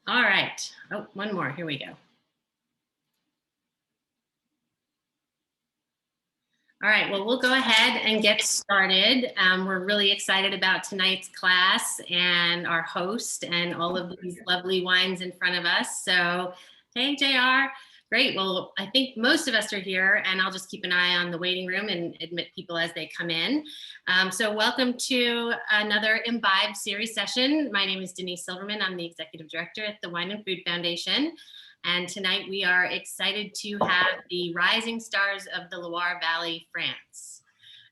All right. Oh, one more. Here we go. All right, well, we'll go ahead and get started. We're really excited about tonight's class and our host and all of these lovely wines in front of us. So, hey, JR. Great. Well, I think most of us are here, and I'll just keep an eye on the waiting room and admit people as they come in. So welcome to another Imbibe series session. My name is Denise Silverman. I'm the executive director at the Wine and Food Foundation. And tonight we are excited to have the rising stars of the Loire Valley, France.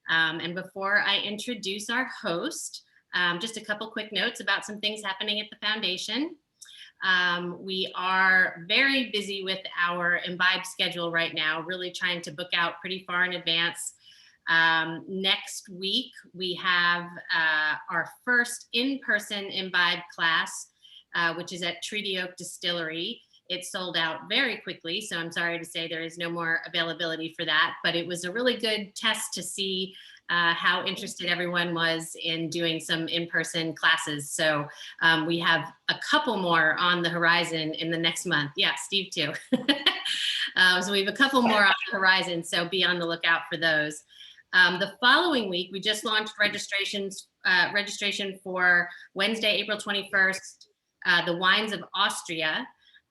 And before I introduce our host, just a couple quick notes about some things happening at the foundation. We are very busy with our Imbibe schedule right now, really trying to book out pretty far in advance. Next week, we have our first in-person Imbibe class, which is at Treaty Oak Distillery. It sold out very quickly, so I'm sorry to say there is no more availability for that, but it was a really good test to see how interested everyone was in doing some in-person classes. So we have a couple more on the horizon in the next month. Yeah, Steve too. So we have a couple more on the horizon, so be on the lookout for those. The following week, we just launched registration for Wednesday, April 21st, the Wines of Austria.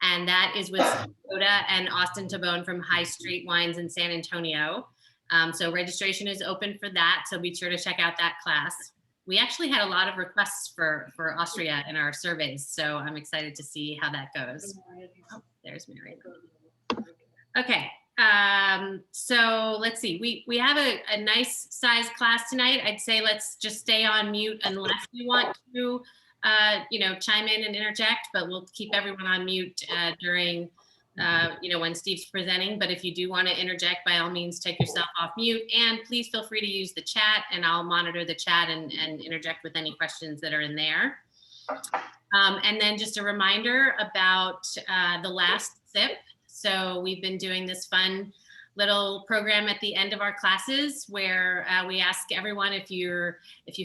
And that is with Soda and Austin Tabone from High Street Wines in San Antonio. So registration is open for that. So be sure to check out that class. We actually had a lot of requests for Austria in our surveys. So I'm excited to see how that goes. Oh, there's Mary. Okay. So let's see. We have a nice size class tonight. I'd say let's just stay on mute unless you want to chime in and interject, but we'll keep everyone on mute during, when Steve's presenting. But if you do want to interject, by all means, take yourself off mute. And please feel free to use the chat, and I'll monitor the chat and interject with any questions that are in there. And then just a reminder about the last sip. So we've been doing this fun little program at the end of our classes where we ask everyone if you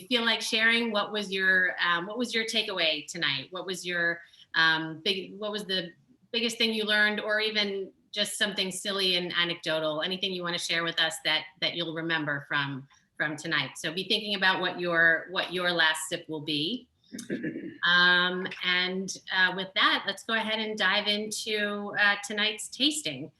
feel like sharing, what was your takeaway tonight? What was your what was the biggest thing you learned, or even just something silly and anecdotal, anything you want to share with us that you'll remember from tonight. So be thinking about what your last sip will be. With that, let's go ahead and dive into tonight's tasting.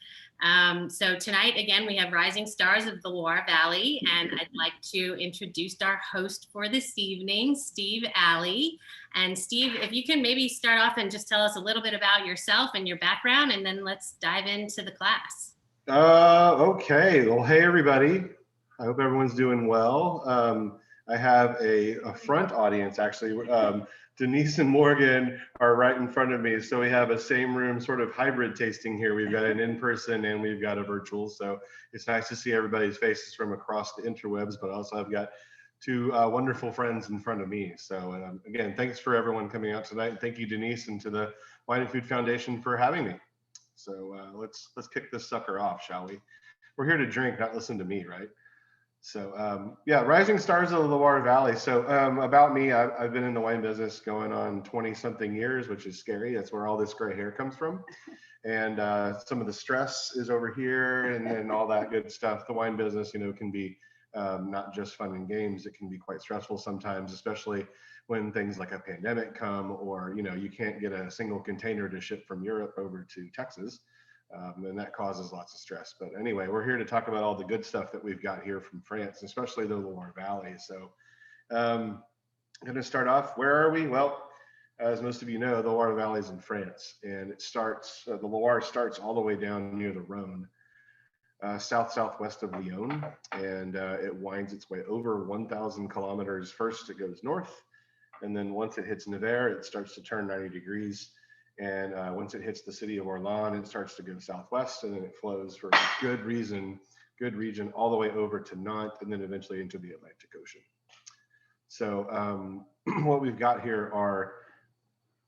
So tonight, again, we have Rising Stars of the Loire Valley, and I'd like to introduce our host for this evening, Steve Alley. And Steve, if you can maybe start off and just tell us a little bit about yourself and your background, and then let's dive into the class. Okay. Well, hey, everybody. I hope everyone's doing well. I have a front audience, actually. Denise and Morgan are right in front of me. So we have a same room sort of hybrid tasting here. We've got an in-person and we've got a virtual. So it's nice to see everybody's faces from across the interwebs, but also I've got two wonderful friends in front of me. So again, thanks for everyone coming out tonight. And thank you, Denise, and to the Wine and Food Foundation for having me. So let's kick this sucker off, shall we? We're here to drink, not listen to me, right? So yeah, Rising Stars of the Loire Valley. So about me, I've been in the wine business going on 20 something years, which is scary. That's where all this gray hair comes from. And some of the stress is over here and all that good stuff. The wine business, can be not just fun and games. It can be quite stressful sometimes, especially when things like a pandemic come, or, you can't get a single container to ship from Europe over to Texas. And that causes lots of stress. But anyway, we're here to talk about all the good stuff that we've got here from France, especially the Loire Valley. So I'm going to start off. Where are we? Well, as most of you know, the Loire Valley is in France, and it starts, the Loire starts all the way down near the Rhone, southwest of Lyon, and it winds its way over 1,000 kilometers. First, it goes north, and then once it hits Nevers, it starts to turn 90 degrees. And once it hits the city of Orléans, it starts to go southwest, and then it flows for a good region, all the way over to Nantes, and then eventually into the Atlantic Ocean. So what we've got here are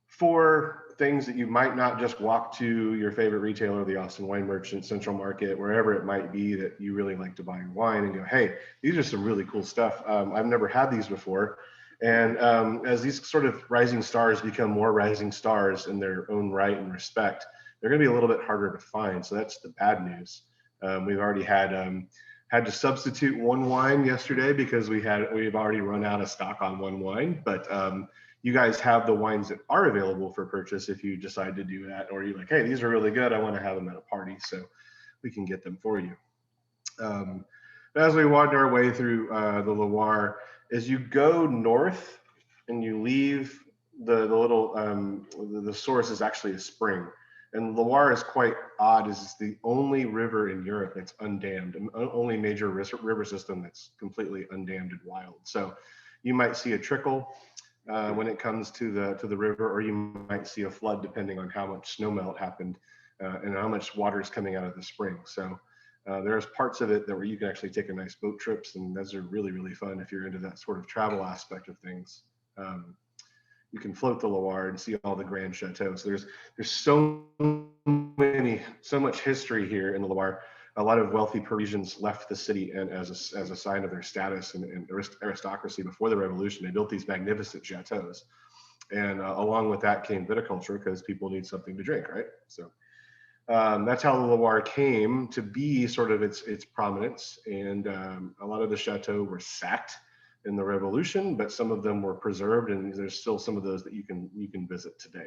4 things that you might not just walk to your favorite retailer, the Austin Wine Merchant, Central Market, wherever it might be that you really like to buy your wine and go, hey, these are some really cool stuff. I've never had these before. And as these sort of rising stars become more rising stars in their own right and respect, they're going to be a little bit harder to find. So that's the bad news. We've already had to substitute one wine yesterday because we've already run out of stock on one wine. But you guys have the wines that are available for purchase if you decide to do that, or you're like, hey, these are really good, I want to have them at a party, so we can get them for you. As we wander our way through the Loire, as you go north and you leave the little, the source is actually a spring. And Loire is quite odd, as it's the only river in Europe that's undammed, and only major river system that's completely undammed and wild. So you might see a trickle when it comes to the river, or you might see a flood depending on how much snowmelt happened and how much water is coming out of the spring. So there's parts of it that where you can actually take a nice boat trips, and those are really, really fun if you're into that sort of travel aspect of things. You can float the Loire and see all the grand chateaus. There's so much history here in the Loire. A lot of wealthy Parisians left the city, and as a sign of their status and aristocracy before the revolution, they built these magnificent chateaus. And along with that came viticulture, because people need something to drink, right? So that's how the Loire came to be sort of its prominence. And a lot of the chateaux were sacked in the revolution, but some of them were preserved, and there's still some of those that you can visit today.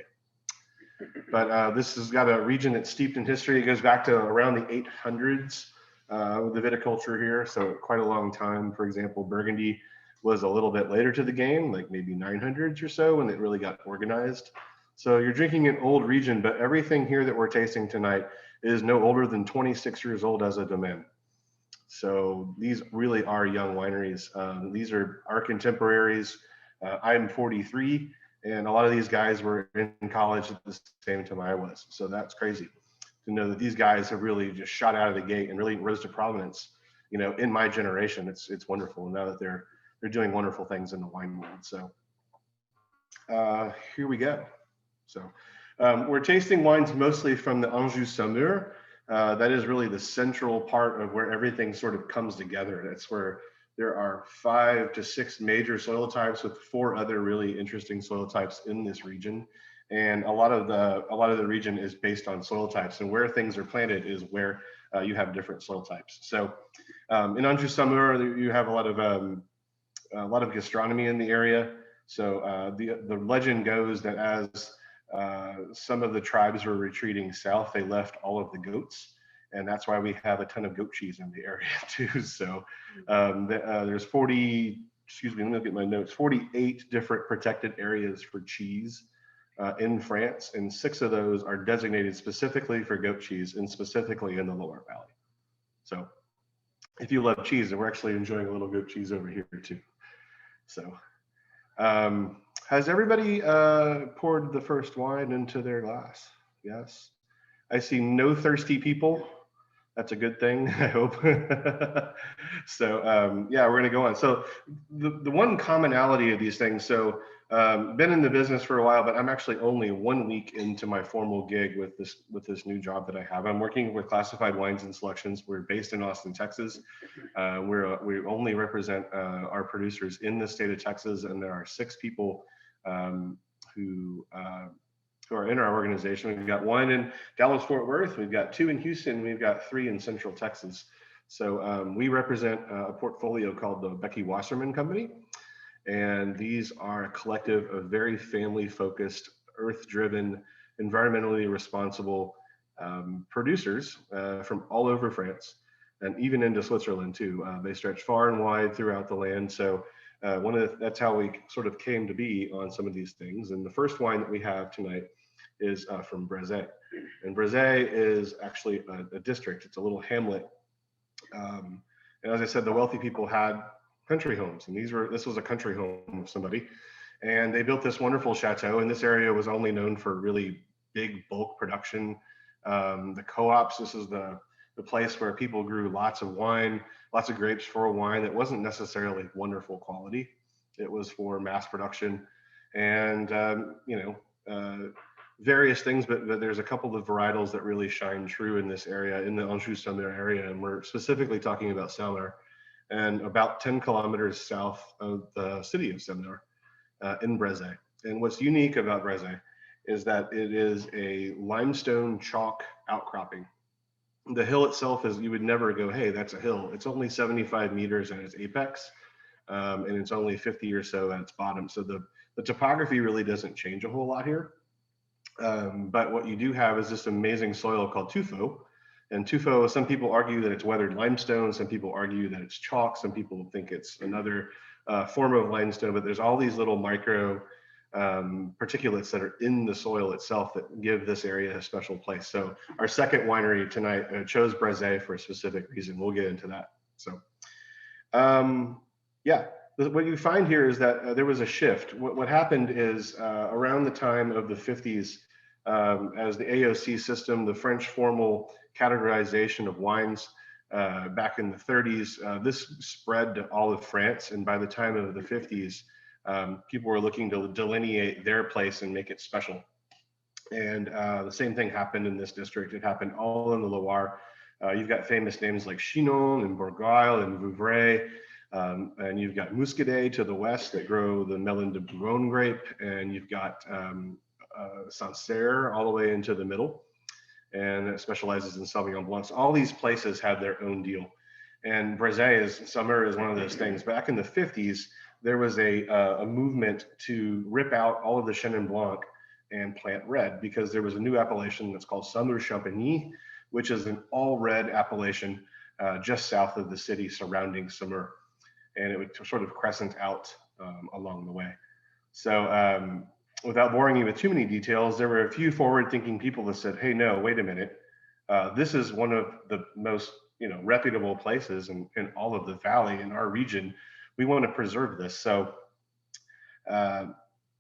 But this has got a region that's steeped in history. It goes back to around the 800s with the viticulture here, so quite a long time. For example, Burgundy was a little bit later to the game, like maybe 900s or so, when it really got organized. So you're drinking an old region, but everything here that we're tasting tonight is no older than 26 years old as a domaine. So these really are young wineries. These are our contemporaries. I'm 43, and a lot of these guys were in college at the same time I was. So that's crazy to know that these guys have really just shot out of the gate and really rose to prominence, you know, in my generation. It's wonderful now that they're doing wonderful things in the wine world. So here we go. So we're tasting wines mostly from the Anjou-Saumur. That is really the central part of where everything sort of comes together. That's where there are 5 to 6 major soil types with 4 other really interesting soil types in this region. And a lot of the region is based on soil types, and where things are planted is where you have different soil types. So in Anjou-Saumur, you have a lot of gastronomy in the area. So the legend goes that as some of the tribes were retreating south, they left all of the goats, and that's why we have a ton of goat cheese in the area too. So there's 48 different protected areas for cheese in France, and 6 of those are designated specifically for goat cheese, and specifically in the Loire Valley. So if you love cheese, and we're actually enjoying a little goat cheese over here too. So has everybody poured the first wine into their glass? Yes. I see no thirsty people. That's a good thing, I hope. So yeah, we're gonna go on. So the one commonality of these things, so been in the business for a while, but I'm actually only 1 week into my formal gig with this new job that I have. I'm working with Classified Wines and Selections. We're based in Austin, Texas. We only represent our producers in the state of Texas, and there are 6 people who are in our organization. We've got 1 in Dallas-Fort Worth, we've got 2 in Houston, we've got 3 in Central Texas. So we represent a portfolio called the Becky Wasserman Company. And these are a collective of very family-focused, earth-driven, environmentally responsible producers from all over France, and even into Switzerland too. They stretch far and wide throughout the land. So that's how we sort of came to be on some of these things. And the first wine that we have tonight is from Brezay. And Brezay is actually a district. It's a little hamlet. And as I said, the wealthy people had country homes, and this was a country home of somebody, and they built this wonderful chateau. And this area was only known for really big bulk production. The co-ops, this is the place where people grew lots of wine, lots of grapes for a wine that wasn't necessarily wonderful quality. It was for mass production, and various things, but there's a couple of varietals that really shine true in this area, in the Anjou-Saumur area, and we're specifically talking about Saumur, and about 10 kilometers south of the city of Saumur. in Brezé. And what's unique about Brezé is that it is a limestone chalk outcropping. The hill itself is, you would never go, hey, that's a hill. It's only 75 meters at its apex, and it's only 50 or so at its bottom. So the topography really doesn't change a whole lot here. But what you do have is this amazing soil called tuffo. And tuffo, some people argue that it's weathered limestone. Some people argue that it's chalk. Some people think it's another form of limestone. But there's all these little micro particulates that are in the soil itself that give this area a special place. So our second winery tonight chose Brezé for a specific reason. We'll get into that. So yeah, what you find here is that there was a shift. What happened is around the time of the 50s, as the AOC system, the French formal categorization of wines back in the 30s, this spread to all of France. And by the time of the 50s, people were looking to delineate their place and make it special. And the same thing happened in this district. It happened all in the Loire. You've got famous names like Chinon and Bourgogne and Vouvray. And you've got Muscadet to the west that grow the Melon de Bourgogne grape. And you've got Sancerre all the way into the middle. And it specializes in Sauvignon Blancs. All these places have their own deal. And Brezé summer is one of those things. Back in the 50s, there was a movement to rip out all of the Chenin Blanc and plant red, because there was a new appellation that's called Saumur-Champagny, which is an all red appellation just south of the city surrounding Saumur. And it would sort of crescent out along the way. So without boring you with too many details, there were a few forward-thinking people that said, hey, no, wait a minute. This is one of the most reputable places in all of the valley in our region. We want to preserve this. So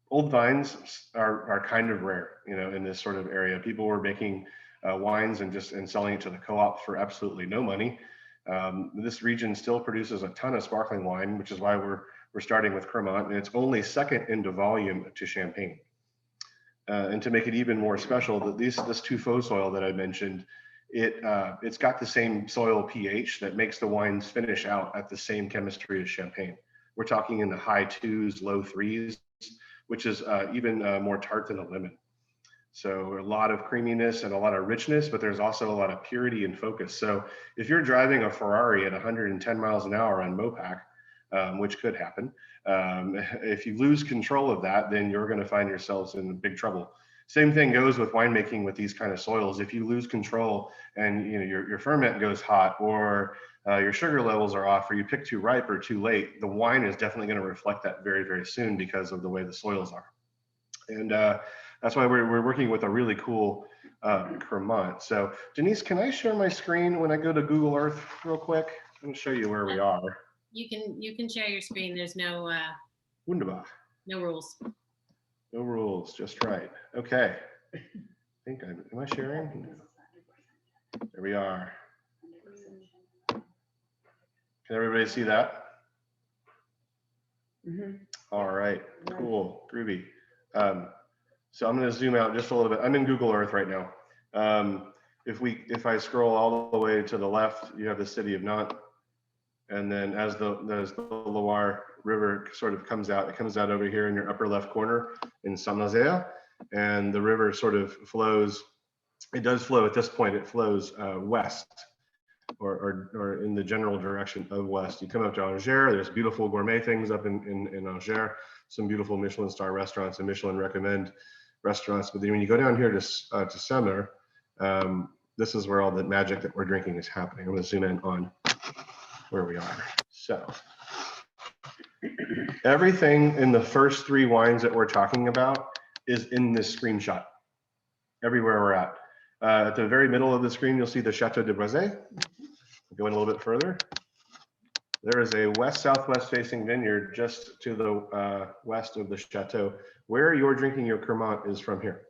old vines are kind of rare, in this sort of area. People were making wines and selling it to the co-op for absolutely no money. This region still produces a ton of sparkling wine, which is why we're starting with Cremant, and it's only second into volume to Champagne. And to make it even more special, this tuffo soil that I mentioned, it's got the same soil pH that makes the wines finish out at the same chemistry as Champagne. We're talking in the high 2s, low 3s, which is even more tart than a lemon. So a lot of creaminess and a lot of richness, but there's also a lot of purity and focus. So if you're driving a Ferrari at 110 miles an hour on Mopac, which could happen, if you lose control of that, then you're going to find yourselves in big trouble. Same thing goes with winemaking with these kind of soils. If you lose control and your ferment goes hot, or your sugar levels are off, or you pick too ripe or too late, the wine is definitely going to reflect that very, very soon because of the way the soils are. And that's why we're working with a really cool Cremant. So Denise, can I share my screen when I go to Google Earth real quick? I'm going to show you where we are. You can share your screen. There's no Wunderbar. no rules. No rules, just right. Okay. I think am I sharing? There we are. Can everybody see that? Mm-hmm. All right, cool, groovy. So I'm going to zoom out just a little bit. I'm in Google Earth right now. If I scroll all the way to the left, you have the city of Nantes, and then as the Loire River sort of comes out, it comes out over here in your upper left corner in Saint-Nazaire, and the river sort of flows. It does flow at this point. It flows west, or in the general direction of west. You come up to Angers. There's beautiful gourmet things up in Angers. Some beautiful Michelin star restaurants and Michelin recommend restaurants. But then when you go down here to Saumur, this is where all the magic that we're drinking is happening. I'm going to zoom in on where we are. So everything in the first three wines that we're talking about is in this screenshot, everywhere we're at. At the very middle of the screen, you'll see the Chateau de Brezé. Go in a little bit further. There is a west-southwest facing vineyard just to the west of the chateau. Where you're drinking your Cremant is from here,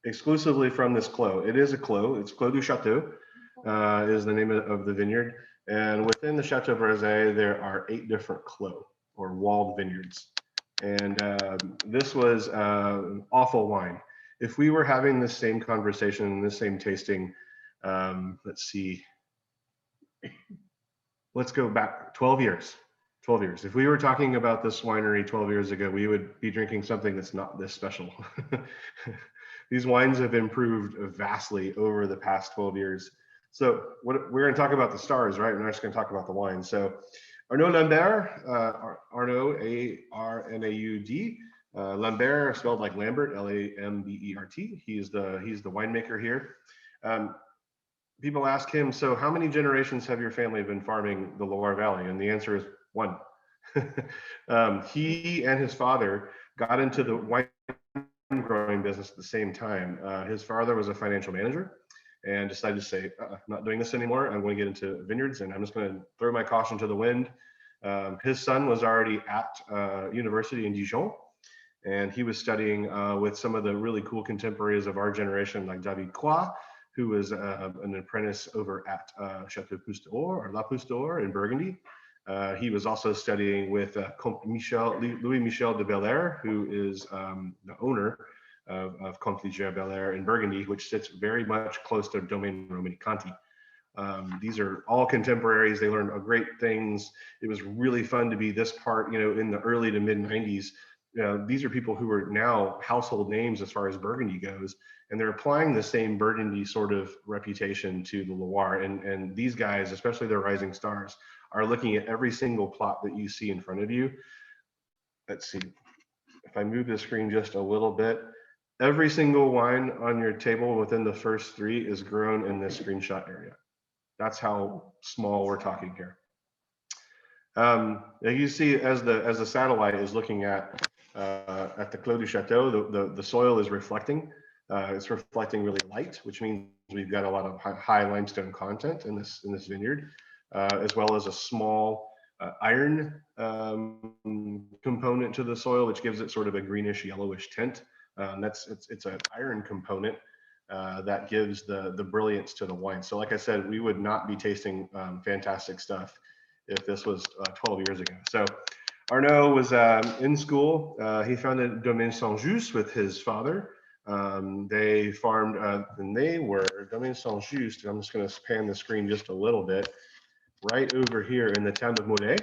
exclusively from this clos. It is a clos. It's Clos du Chateau is the name of the vineyard. And within the Chateau Brezé, there are 8 different clos, or walled vineyards. And this was awful wine. If we were having this same conversation, this same tasting, let's see. Let's go back 12 years. 12 years. If we were talking about this winery 12 years ago, we would be drinking something that's not this special. These wines have improved vastly over the past 12 years. So we're going to talk about the stars, right? We're not just going to talk about the wine. So Arnaud Lambert, Arnaud, A-R-N-A-U-D. Lambert, spelled like Lambert, L-A-M-B-E-R-T. He's the winemaker here. People ask him, so how many generations have your family been farming the Loire Valley? And the answer is one. He and his father got into the wine growing business at the same time. His father was a financial manager and decided to say, I'm not doing this anymore. I'm going to get into vineyards and I'm just going to throw my caution to the wind. His son was already at university in Dijon, and he was studying with some of the really cool contemporaries of our generation, like David Croix, who was an apprentice over at Chateau Pousse d'Or, or La Pousse d'Or in Burgundy. He was also studying with Louis Michel de Belair, who is the owner of Comte Ligier Belair in Burgundy, which sits very much close to Domaine Romani-Conti. These are all contemporaries. They learned great things. It was really fun to be this part, in the early to mid 90s. These are people who are now household names as far as Burgundy goes, and they're applying the same Burgundy sort of reputation to the Loire. And these guys, especially their rising stars, are looking at every single plot that you see in front of you. Let's see, if I move the screen just a little bit, every single wine on your table within the first three is grown in this screenshot area. That's how small we're talking here. You see, as the satellite is looking at the Clos du Chateau, the soil is reflecting. It's reflecting really light, which means we've got a lot of high limestone content in this vineyard, as well as a small iron component to the soil, which gives it sort of a greenish yellowish tint. It's an iron component that gives the brilliance to the wine. So like I said, we would not be tasting fantastic stuff if this was 12 years ago. So Arnaud was in school. He founded Domaine Saint-Just with his father. They farmed, and they were Domaine Saint-Just. I'm just going to pan the screen just a little bit, right over here in the town of Moulay.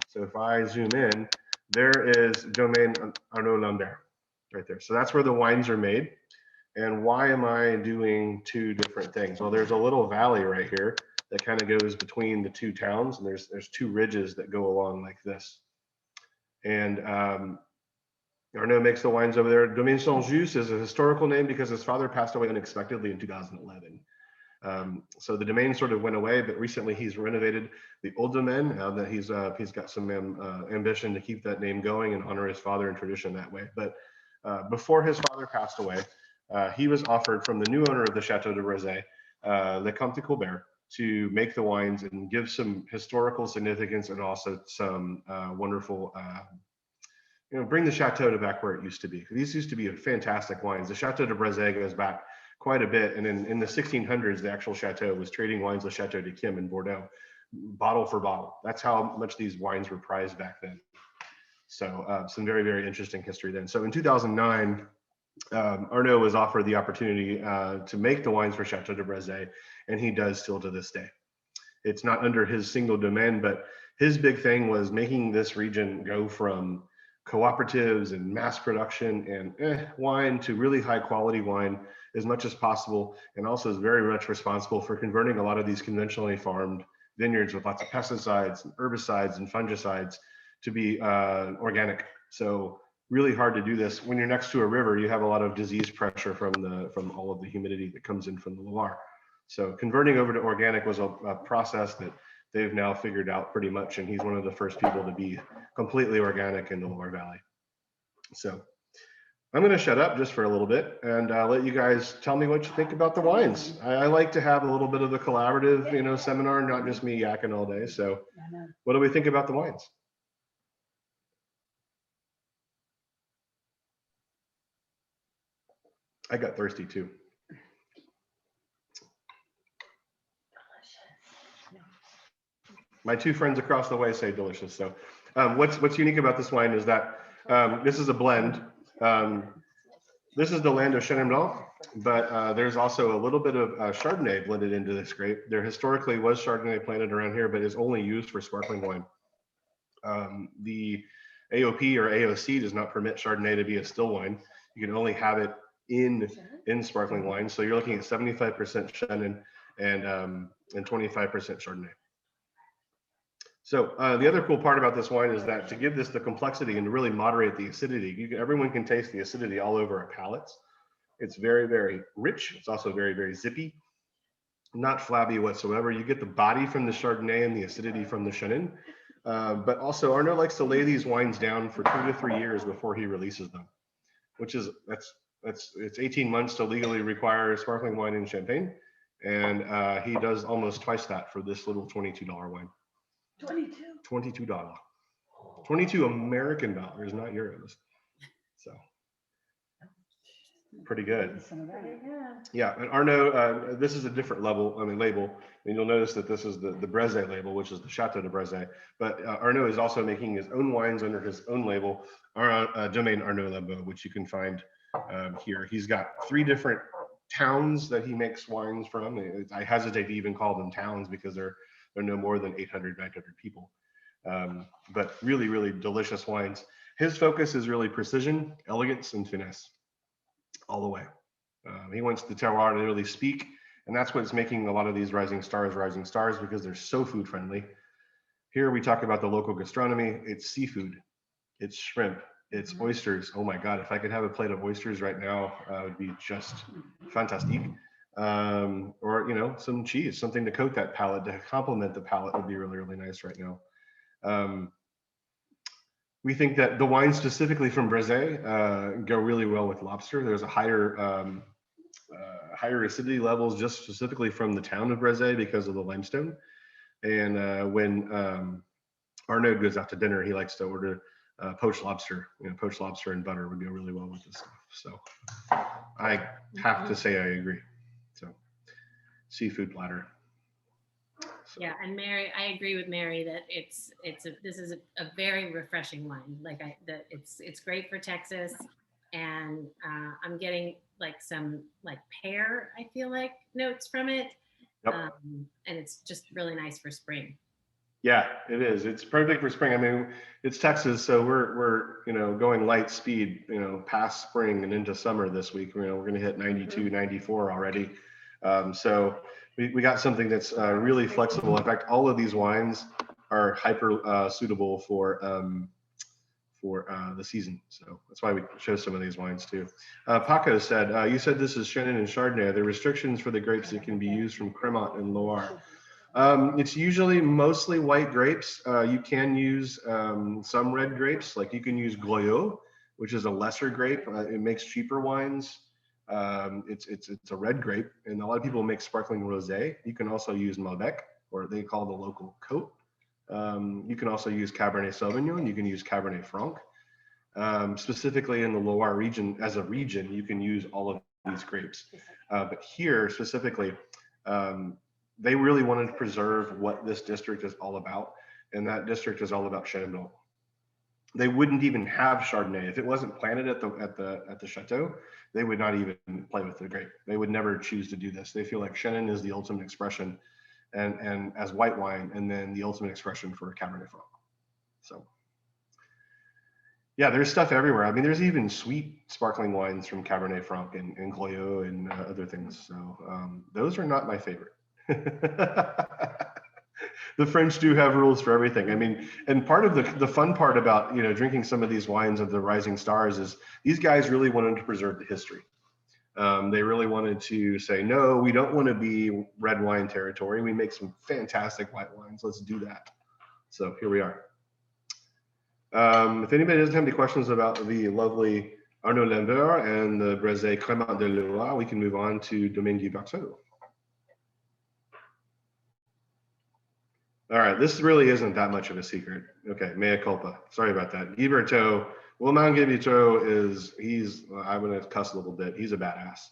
So if I zoom in, there is Domaine Arnaud Lambert right there. So that's where the wines are made. And why am I doing two different things? Well, there's a little valley right here that kind of goes between the two towns, and there's two ridges that go along like this. And Arnaud makes the wines over there. Domaine Saint-Just is a historical name because his father passed away unexpectedly in 2011. So the domain sort of went away, but recently he's renovated the old domain. Now that he's got some ambition to keep that name going and honor his father and tradition that way. But before his father passed away, he was offered from the new owner of the Chateau de Brézé, the Comte de Colbert, to make the wines and give some historical significance and also some wonderful, bring the Chateau to back where it used to be. These used to be fantastic wines. The Chateau de Brézé goes back quite a bit. And in the 1600s, the actual Chateau was trading wines with Chateau de Kim in Bordeaux, bottle for bottle. That's how much these wines were prized back then. So some very, very interesting history then. So in 2009, Arnaud was offered the opportunity to make the wines for Chateau de Brézé, and he does still to this day. It's not under his single domain, but his big thing was making this region go from cooperatives and mass production and wine to really high quality wine as much as possible, and also is very much responsible for converting a lot of these conventionally farmed vineyards with lots of pesticides and herbicides and fungicides to be organic. So really hard to do this. When you're next to a river, you have a lot of disease pressure from all of the humidity that comes in from the Loire. So converting over to organic was a process that they've now figured out pretty much, and he's one of the first people to be completely organic in the Loire Valley. So I'm going to shut up just for a little bit and let you guys tell me what you think about the wines. I like to have a little bit of a collaborative, seminar, not just me yakking all day. So what do we think about the wines? I got thirsty too. My two friends across the way say delicious. So what's unique about this wine is that this is a blend. This is the land of Chenin Blanc, but there's also a little bit of Chardonnay blended into this grape. There historically was Chardonnay planted around here, but is only used for sparkling wine. The AOP or AOC does not permit Chardonnay to be a still wine. You can only have it in sparkling wine. So you're looking at 75% Chenin and 25% Chardonnay. So the other cool part about this wine is that to give this the complexity and to really moderate the acidity, everyone can taste the acidity all over our palates. It's very, very rich. It's also very, very zippy, not flabby whatsoever. You get the body from the Chardonnay and the acidity from the Chenin. But also Arnaud likes to lay these wines down for 2 to 3 years before he releases them, which is, it's 18 months to legally require sparkling wine in Champagne. And he does almost twice that for this little $22 wine. 22 $22. 22 American dollars, not euros. So pretty good. Yeah, and Arnaud, this is a different label. And you'll notice that this is the Brezé label, which is the Chateau de Brezé. But Arnaud is also making his own wines under his own label, Domaine Arnaud Lambeau, which you can find here. He's got 3 different towns that he makes wines from. I hesitate to even call them towns because they're no more than 800, 900 people. But really, really delicious wines. His focus is really precision, elegance, and finesse all the way. He wants the terroir to really speak, and that's what's making a lot of these rising stars because they're so food friendly. Here we talk about the local gastronomy. It's seafood, it's shrimp, it's oysters. Oh my God, if I could have a plate of oysters right now, it would be just fantastic. Or, you know, some cheese, something to coat that palate, to complement the palate would be really, really nice right now. We think that the wines specifically from Brezé go really well with lobster. There's a higher acidity levels just specifically from the town of Brezé because of the limestone. And when Arnaud goes out to dinner, he likes to order poached lobster. You know, poached lobster and butter would go really well with this stuff. So I have to say I agree. So seafood platter. So. Yeah, and Mary, I agree with Mary that this is a very refreshing wine. Like it's great for Texas, and I'm getting like some like pear, I feel like, notes from it. Yep. And it's just really nice for spring. Yeah, it is. It's perfect for spring. I mean, it's Texas, so we're going light speed, past spring and into summer this week. We're going to hit 92, 94 already. So we got something that's really flexible. In fact, all of these wines are hyper suitable for the season. So that's why we chose some of these wines too. Paco said, you said this is Chenin and Chardonnay. Are there restrictions for the grapes that can be used from Cremant and Loire? It's usually mostly white grapes. You can use some red grapes, like you can use Goyot, which is a lesser grape. It makes cheaper wines. It's a red grape, and a lot of people make sparkling rosé. You can also use Malbec, or they call the local Côte. You can also use Cabernet Sauvignon. You can use Cabernet Franc. Specifically in the Loire region, as a region, you can use all of these grapes. But here specifically, they really wanted to preserve what this district is all about, and that district is all about Chenin Blanc. They wouldn't even have Chardonnay if it wasn't planted at the chateau. They would not even play with the grape. They would never choose to do this. They feel like Chenin is the ultimate expression, and as white wine, and then the ultimate expression for Cabernet Franc. So, yeah, there's stuff everywhere. I mean, there's even sweet sparkling wines from Cabernet Franc and Goyot and other things. So those are not my favorite. The French do have rules for everything. I mean, and part of the fun part about drinking some of these wines of the rising stars is these guys really wanted to preserve the history. They really wanted to say, no, we don't want to be red wine territory. We make some fantastic white wines. Let's do that. So here we are. If anybody doesn't have any questions about the lovely Arnaud Lambeau and the Brezé Cremant de Loire, we can move on to Domaine Guy Berthaud. All right, this really isn't that much of a secret. Okay, mea culpa. Sorry about that. Guy Berthaud, Wilman Guy Berthaud I'm gonna cuss a little bit. He's a badass.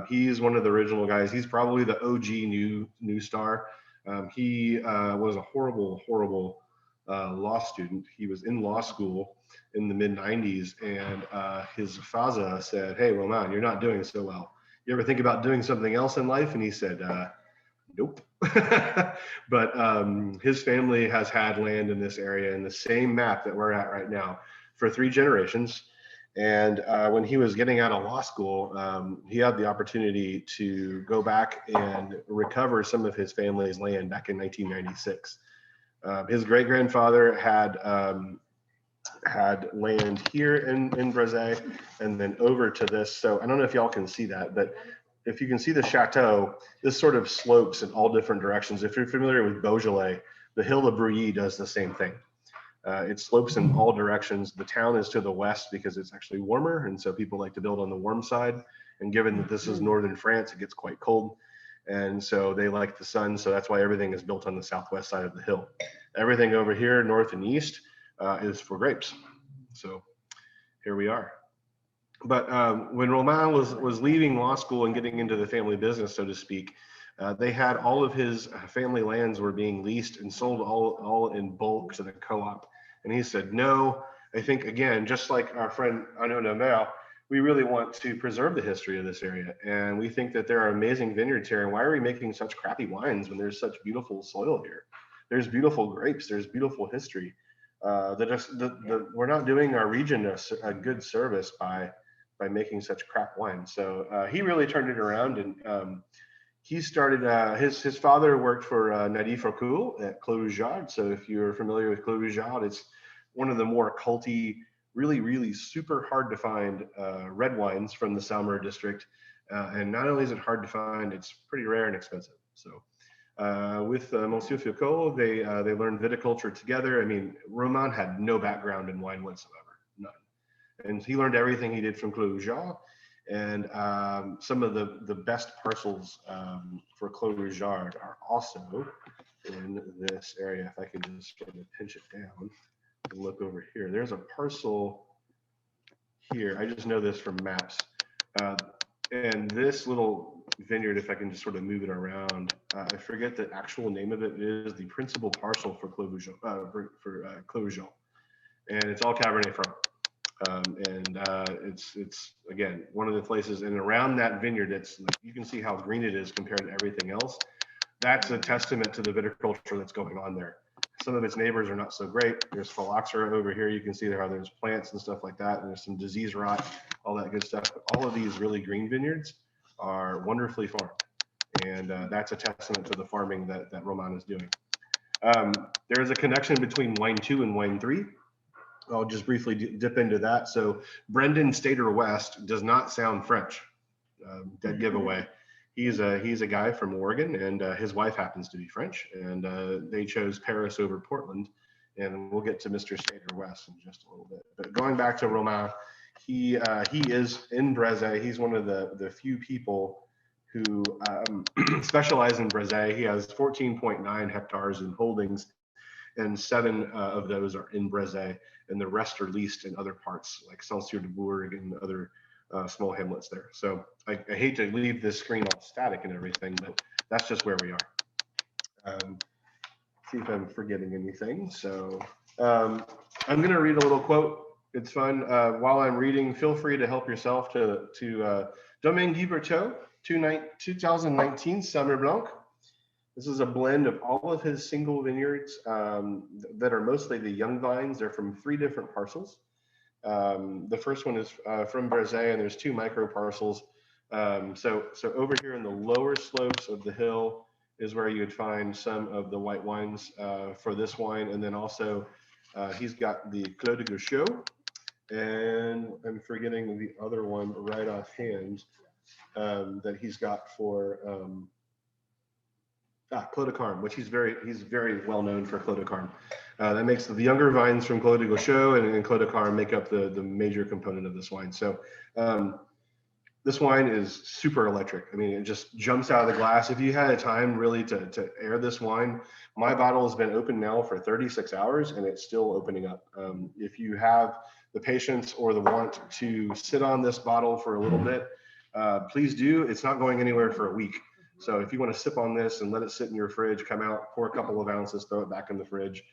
He's one of the original guys. He's probably the OG new star. He was a horrible law student. He was in law school in the mid 90s, and his faza said, hey, Wilman, you're not doing so well. You ever think about doing something else in life? And he said, nope. But his family has had land in this area in the same map that we're at right now for 3 generations. And when he was getting out of law school, he had the opportunity to go back and recover some of his family's land back in 1996. His great grandfather had land here in Brezé and then over to this. So I don't know if y'all can see that, but if you can see the chateau, this sort of slopes in all different directions. If you're familiar with Beaujolais, the hill of Brouilly does the same thing. It slopes in all directions. The town is to the west because it's actually warmer, and so people like to build on the warm side. And given that this is northern France, it gets quite cold, and so they like the sun. So that's why everything is built on the southwest side of the hill. Everything over here, north and east, is for grapes. So here we are. But when Romain was leaving law school and getting into the family business, so to speak, they had all of his family lands were being leased and sold all in bulk to the co-op. And he said, no, I think, again, just like our friend Arnaud Lambert, we really want to preserve the history of this area. And we think that there are amazing vineyards here. And why are we making such crappy wines when there's such beautiful soil here? There's beautiful grapes, there's beautiful history. We're not doing our region a good service by making such crap wine. So he really turned it around, and he started, his father worked for Nadi Frocoul at Clos Rougeard. So if you're familiar with Clos Rougeard, it's one of the more culty, really, really super hard to find red wines from the Saumur district. And not only is it hard to find, it's pretty rare and expensive. So with Monsieur Foucault, they learned viticulture together. I mean, Romain had no background in wine whatsoever, none. And he learned everything he did from Clos Rougeard. And some of the best parcels for Clos Rougeard are also in this area. If I can just sort of pinch it down and look over here. There's a parcel here. I just know this from maps. And this little vineyard, if I can just sort of move it around, I forget the actual name of it. It is the principal parcel for Clos Rougeard. And it's all Cabernet Franc. It's again one of the places, and around that vineyard, it's like, you can see how green it is compared to everything else. That's a testament to the viticulture that's going on there. Some of its neighbors are not so great. There's phylloxera over here. You can see how there's plants and stuff like that, and there's some disease rot, all that good stuff. But all of these really green vineyards are wonderfully farmed, and that's a testament to the farming that Romain is doing. There is a connection between wine 2 and wine 3. I'll just briefly dip into that. So Brendan Stater West does not sound French. Dead giveaway. He's a guy from Oregon, and his wife happens to be French, and they chose Paris over Portland. And we'll get to Mr. Stater West in just a little bit. But going back to Romain, he is in Brezé. He's one of the few people who specialize in Brezé. He has 14.9 hectares in holdings, and 7 of those are in Brezé, and the rest are leased in other parts like Saint-Cyr-de-Bourg and other small hamlets there. So I hate to leave this screen all static and everything, but that's just where we are. See if I'm forgetting anything. So I'm going to read a little quote. It's fun. While I'm reading, feel free to help yourself to Domaine Guy Berthaud, 2019 Summer Blanc. This is a blend of all of his single vineyards that are mostly the young vines. They're from 3 different parcels. The first one is from Brezé, and there's 2 micro parcels. So over here in the lower slopes of the hill is where you would find some of the white wines for this wine. And then also he's got the Clos de Gauchot, and I'm forgetting the other one right offhand that he's got for Clos de Carme, which he's very well known for Clos de Carme. That makes the younger vines from Clos de Gauchot and Clos de Carme make up the major component of this wine. So this wine is super electric. I mean, it just jumps out of the glass. If you had a time really to air this wine, my bottle has been open now for 36 hours and it's still opening up. If you have the patience or the want to sit on this bottle for a little bit, please do. It's not going anywhere for a week. So if you want to sip on this and let it sit in your fridge, come out, pour a couple of ounces, throw it back in the fridge,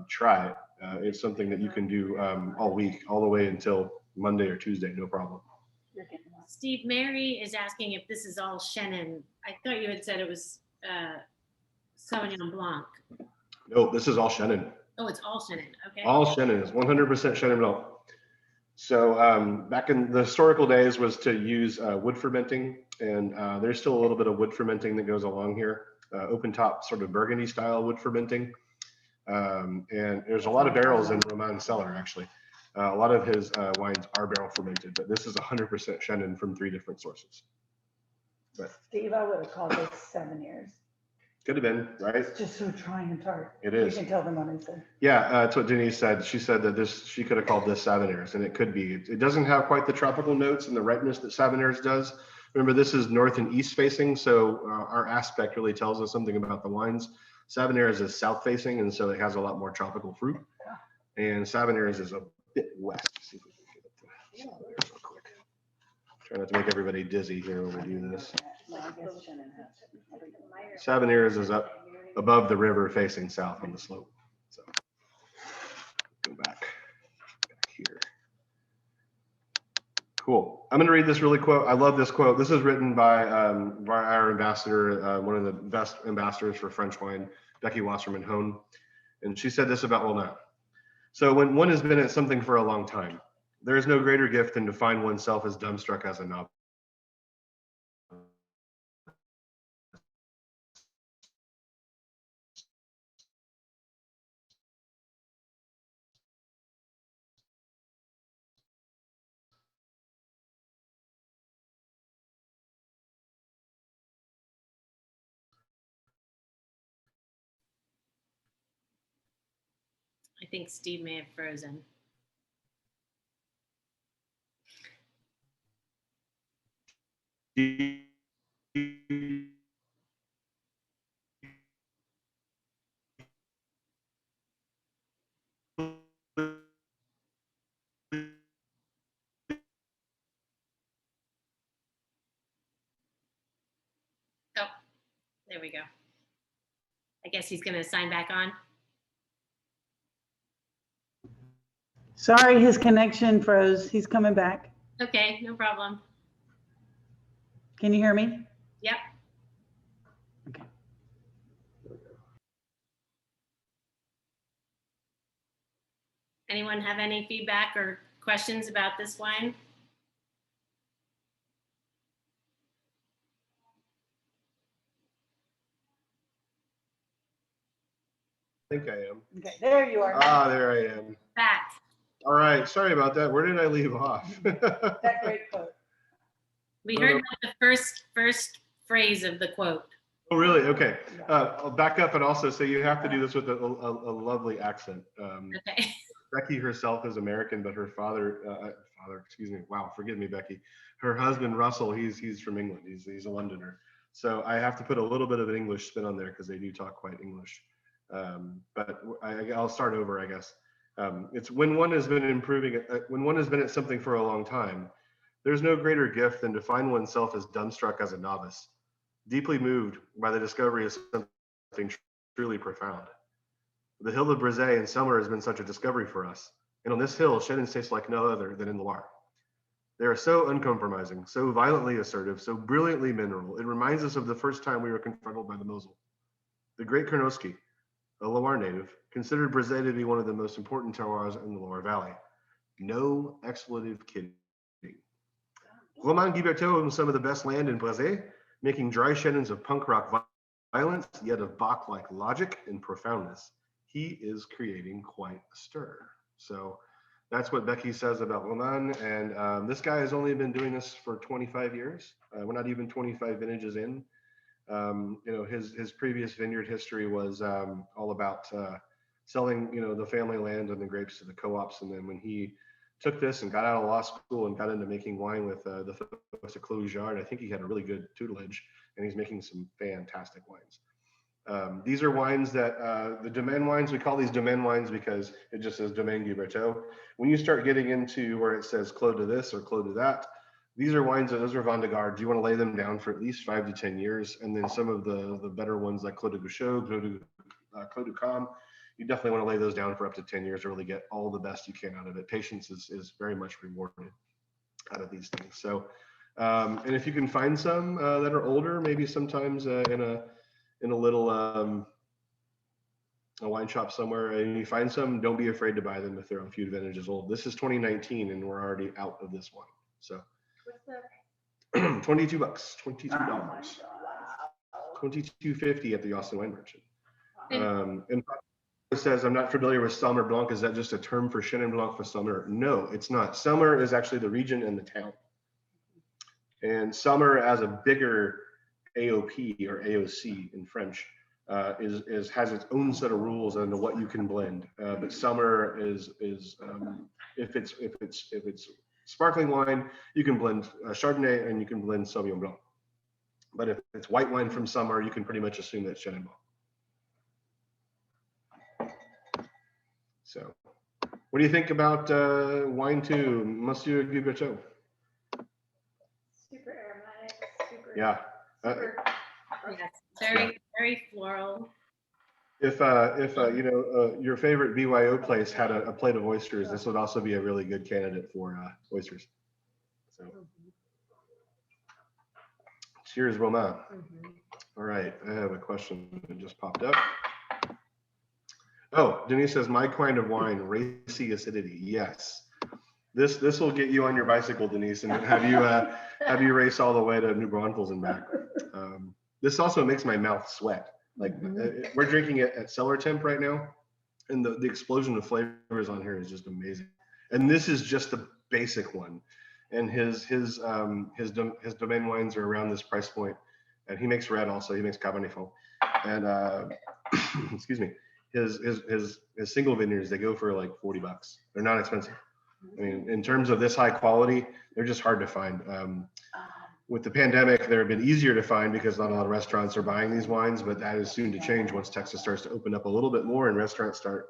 try it. It's something that you can do all week, all the way until Monday or Tuesday, no problem. Steve, Mary is asking if this is all Chenin. I thought you had said it was Sauvignon Blanc. No, this is all Chenin. Oh, it's all Chenin. Okay. All Chenin is 100% Chenin Blanc. So back in the historical days was to use wood fermenting, and there's still a little bit of wood fermenting that goes along here. Open top sort of Burgundy style wood fermenting. And there's a lot of barrels in Roman's cellar, actually. A lot of his wines are barrel fermented, but this is 100% Chenin from 3 different sources. But Steve, I would have called this 7 years. could have been, right? It's just so trying and tart. It is. You can tell them what I said. Yeah, that's what Denise said. She said that she could have called this Savenniers, and it could be. It doesn't have quite the tropical notes and the ripeness that Savenniers does. Remember, this is north and east facing, so our aspect really tells us something about the wines. Savenniers is south facing, and so it has a lot more tropical fruit. Yeah. And Savenniers is a bit west. Let's see if we can get up to Savenniers real quick. Try not to make everybody dizzy here when we do this. Savenniers is up above the river facing south on the slope. So go back here. Cool. I'm going to read this really quote. I love this quote. This is written by our ambassador, one of the best ambassadors for French wine, Becky Wasserman-Hone. And she said this about Loire. So when one has been at something for a long time, there is no greater gift than to find oneself as dumbstruck as a novice. I think Steve may have frozen. Oh, there we go. I guess he's going to sign back on. Sorry, his connection froze. He's coming back. Okay, no problem. Can you hear me? Yep. Okay. Anyone have any feedback or questions about this wine? I think I am. Okay, there you are. Ah, there I am. Back. All right. Sorry about that. Where did I leave off? That great quote. We heard about the first phrase of the quote. Oh, really? Okay. I'll back up and also say you have to do this with a lovely accent. Okay. Becky herself is American, but her father, excuse me. Wow, forgive me, Becky. Her husband Russell, he's from England. He's a Londoner. So I have to put a little bit of an English spin on there because they do talk quite English. But I'll start over, I guess. It's when one has been when one has been at something for a long time, there's no greater gift than to find oneself as dumbstruck as a novice, deeply moved by the discovery of something truly profound. The hill of Brézé in summer has been such a discovery for us, and on this hill, Chenin tastes like no other than in the Loire. They are so uncompromising, so violently assertive, so brilliantly mineral. It reminds us of the first time we were confronted by the Mosel. The great Karnowski, a Loire native, considered Brézé to be one of the most important terroirs in the Loire Valley. No expletive kidding. Romain Guiberteau owns some of the best land in Brézé, making dry Chenins of punk rock violence, yet of Bach-like logic and profoundness. He is creating quite a stir. So that's what Becky says about Romain. And this guy has only been doing this for 25 years. We're not even 25 vintages in. His previous vineyard history was all about selling, the family land and the grapes to the co-ops. And then when he took this and got out of law school and got into making wine with the folks at Clos Jard, I think he had a really good tutelage, and he's making some fantastic wines. These are wines that the domain wines, we call these domain wines because it just says Domaine Guiberteau. When you start getting into where it says Clos de this or Clos de that, these are wines, those are Vin de Garde. You want to lay them down for at least 5 to 10 years. And then some of the better ones like Clos de Gouchot, Clos du Cam, you definitely want to lay those down for up to 10 years to really get all the best you can out of it. Patience is very much rewarded out of these things. So, and if you can find some that are older, maybe sometimes in in a little a wine shop somewhere and you find some, don't be afraid to buy them if they're a few vintages old. This is 2019 and we're already out of this wine. So What's the $22, $22, Oh my God. $22.50 at the Austin Wine Merchant. And- And it says, I'm not familiar with Saumur Blanc. Is that just a term for Chenin Blanc for Saumur? No, it's not. Saumur is actually the region and the town. And Saumur, as a bigger AOP or AOC in French, has its own set of rules on what you can blend. But Saumur is if it's sparkling wine, you can blend Chardonnay and you can blend Sauvignon Blanc. But if it's white wine from Saumur, you can pretty much assume that it's Chenin Blanc. So, what do you think about wine 2, Monsieur Guberteau? super aromatic, super. Yeah. Super. Yes, very floral. If you know your favorite BYO place had a plate of oysters, this would also be a really good candidate for oysters. So, cheers, Romain. All right, I have a question that just popped up. Oh, Denise says, my kind of wine, racy acidity. Yes. This will get you on your bicycle, Denise, and have you race all the way to New Braunfels and back. This also makes my mouth sweat. Like we're drinking it at cellar temp right now, and the explosion of flavors on here is just amazing. And this is just the basic one. And his domain wines are around this price point. And he makes red also. He makes Cabernet Franc. And excuse me. His single vineyards, they go for like $40. They're not expensive. I mean, in terms of this high quality, they're just hard to find. With the pandemic, they've been easier to find because not a lot of restaurants are buying these wines, but that is soon to change once Texas starts to open up a little bit more and restaurants start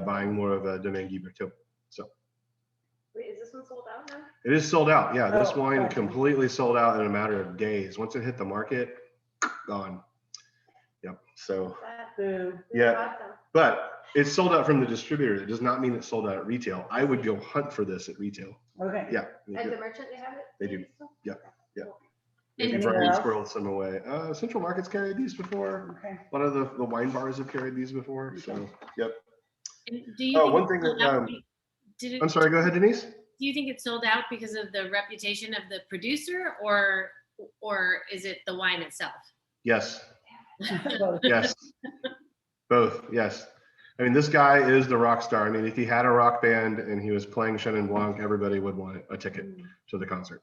buying more of a Domaine Guiberteau. So. Wait, is this one sold out now? It is sold out. Yeah, this Oh, wine gotcha. completely sold out in a matter of days. Once it hit the market, gone. Yep. So Boo. yeah, but it's sold out from the distributor. It does not mean it's sold out at retail. I would go hunt for this at retail. Okay. Yeah. At the merchant, they have it? They do. Yep. Yeah. And- You've Anywhere already else? squirreled some away. Central Market's carried these before. Okay. A lot of the wine bars have carried these before. So, yep. And do you Oh, think one it's thing sold that, out I'm sorry, go ahead, Denise. Do you think it's sold out because of the reputation of the producer, or is it the wine itself? Yes. Both. Yes. Both. Yes. I mean, this guy is the rock star. I mean, if he had a rock band and he was playing Chenin Blanc, everybody would want a ticket to the concert.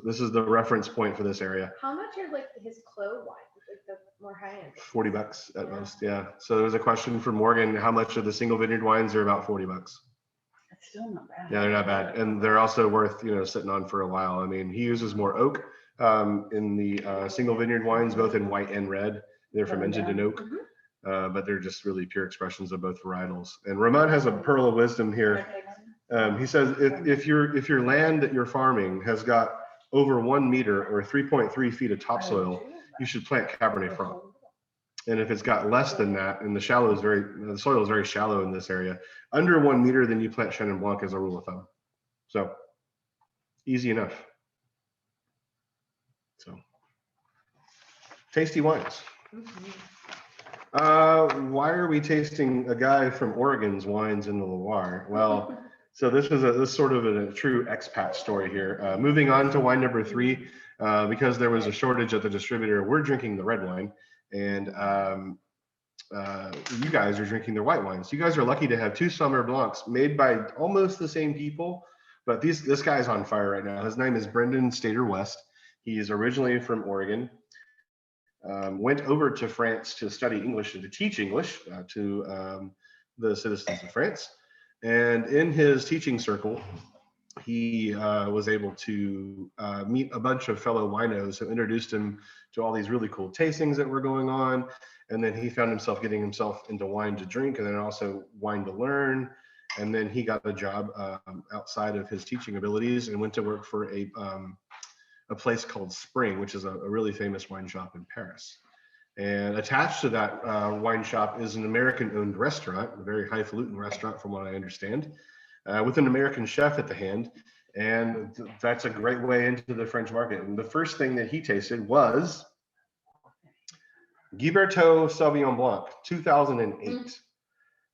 This is the reference point for this area. How much are like his Clos wines, like the more high end? $40 at most. Yeah. So there was a question for Morgan, how much of the single vineyard wines are about $40? That's still not bad. Yeah, they're not bad. And they're also worth, sitting on for a while. I mean, he uses more oak in the single vineyard wines, both in white and red. They're fermented in oak, but they're just really pure expressions of both varietals. And Ramon has a pearl of wisdom here. He says, if your land that you're farming has got over 1 meter or 3.3 feet of topsoil, you should plant Cabernet Franc. And if it's got less than that, and the soil is very shallow in this area, under 1 meter, then you plant Chenin Blanc as a rule of thumb. So easy enough. So tasty wines. Why are we tasting a guy from Oregon's wines in the Loire? Well, so this is sort of a true expat story here. Moving on to wine number 3, because there was a shortage at the distributor, we're drinking the red wine. And you guys are drinking their white wines. You guys are lucky to have 2 Saumur Blancs made by almost the same people, but this guy's on fire right now. His name is Brendan Stater West. He is originally from Oregon. Went over to France to study English and to teach English to the citizens of France. And in his teaching circle, he was able to meet a bunch of fellow winos who introduced him to all these really cool tastings that were going on. And then he found himself getting himself into wine to drink and then also wine to learn. And then he got a job outside of his teaching abilities and went to work for a place called Spring, which is a really famous wine shop in Paris. And attached to that wine shop is an American-owned restaurant, a very highfalutin restaurant from what I understand, with an American chef at the hand. And that's a great way into the French market. And the first thing that he tasted was Guy Berthaud Sauvignon Blanc, 2008.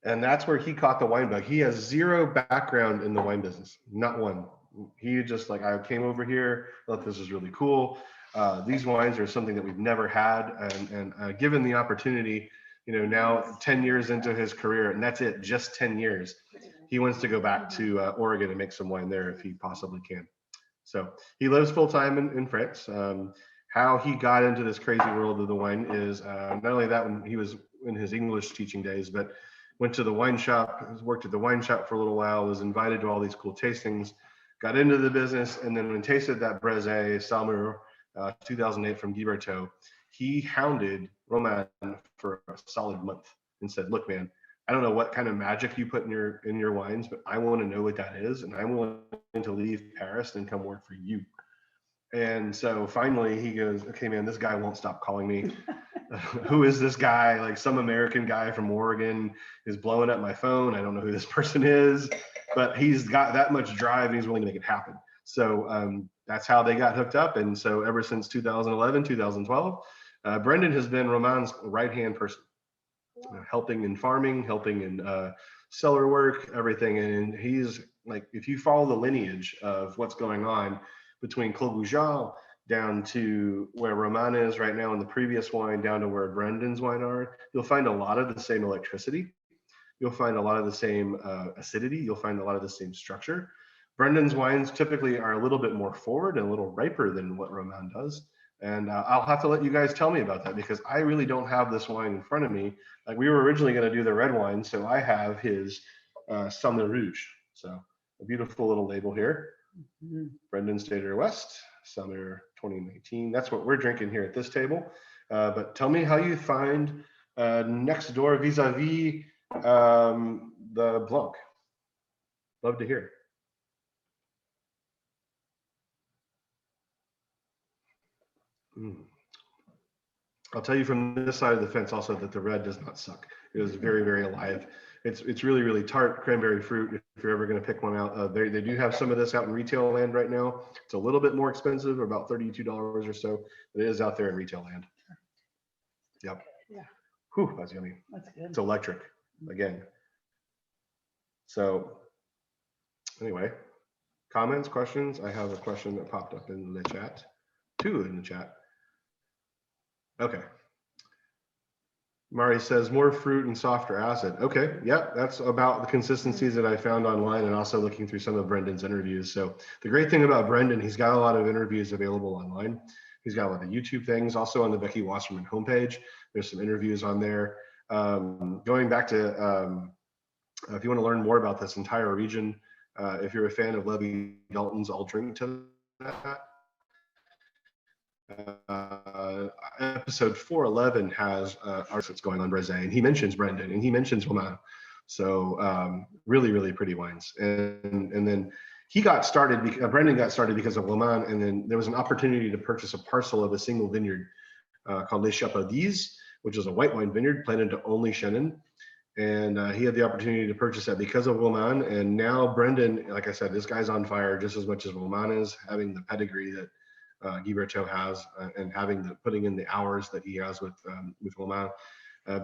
And that's where he caught the wine bug. He has zero background in the wine business, not one. He just like, I came over here, thought this was really cool. These wines are something that we've never had. And given the opportunity, you know, now 10 years into his career, and that's it, just 10 years, he wants to go back to Oregon and make some wine there if he possibly can. So he lives full time in France. How he got into this crazy world of the wine is not only that when he was in his English teaching days, but went to the wine shop, worked at the wine shop for a little while, was invited to all these cool tastings, got into the business, and then when tasted that Brezé Saumur 2008 from Guy Berthaud, he hounded Romain for a solid month and said, "Look, man, I don't know what kind of magic you put in your wines, but I want to know what that is, and I'm willing to leave Paris and come work for you." And so finally he goes, "Okay, man, this guy won't stop calling me. Who is this guy? Like some American guy from Oregon is blowing up my phone. I don't know who this person is, but he's got that much drive and he's willing to make it happen." So that's how they got hooked up. And so ever since 2011, 2012, Brendan has been Romain's right-hand person, helping in farming, helping in cellar work, everything. And he's like, if you follow the lineage of what's going on between Clos Vougeot down to where Romain is right now in the previous wine, down to where Brendan's wine are, you'll find a lot of the same electricity. You'll find a lot of the same acidity. You'll find a lot of the same structure. Brendan's wines typically are a little bit more forward and a little riper than what Romain does. And I'll have to let you guys tell me about that because I really don't have this wine in front of me. Like we were originally going to do the red wine, so I have his Saumur Rouge. So a beautiful little label here. Brendan Stater West, Summer 2019. That's what we're drinking here at this table. But tell me how you find next door vis-a-vis the Blanc. Love to hear. I'll tell you from this side of the fence also that the red does not suck. It is very, very alive. It's really, really tart cranberry fruit. If you're ever going to pick one out, they do have some of this out in retail land right now. It's a little bit more expensive, about $32 or so, but it is out there in retail land. Yep. Yeah. Whew, that's yummy. That's good. It's electric again. So anyway, comments, questions? I have a question that popped up in the chat. Two in the chat. Okay. Mari says more fruit and softer acid. Okay, yeah, that's about the consistencies that I found online and also looking through some of Brendan's interviews. So the great thing about Brendan, he's got a lot of interviews available online. He's got a lot of YouTube things, also on the Becky Wasserman homepage. There's some interviews on there. Going back to, if you want to learn more about this entire region, if you're a fan of Levi Dalton's I'll Drink to That, episode 411 has articles going on Brezé, and he mentions Brendan and he mentions Romain. So really, really pretty wines. And then he got started, Brendan got started because of Romain, and then there was an opportunity to purchase a parcel of a single vineyard called Les Chapadis, which is a white wine vineyard planted to only Chenin. And he had the opportunity to purchase that because of Romain. And now Brendan, like I said, this guy's on fire just as much as Romain is, having the pedigree that Guy Berthaud has, and putting in the hours that he has with Romain.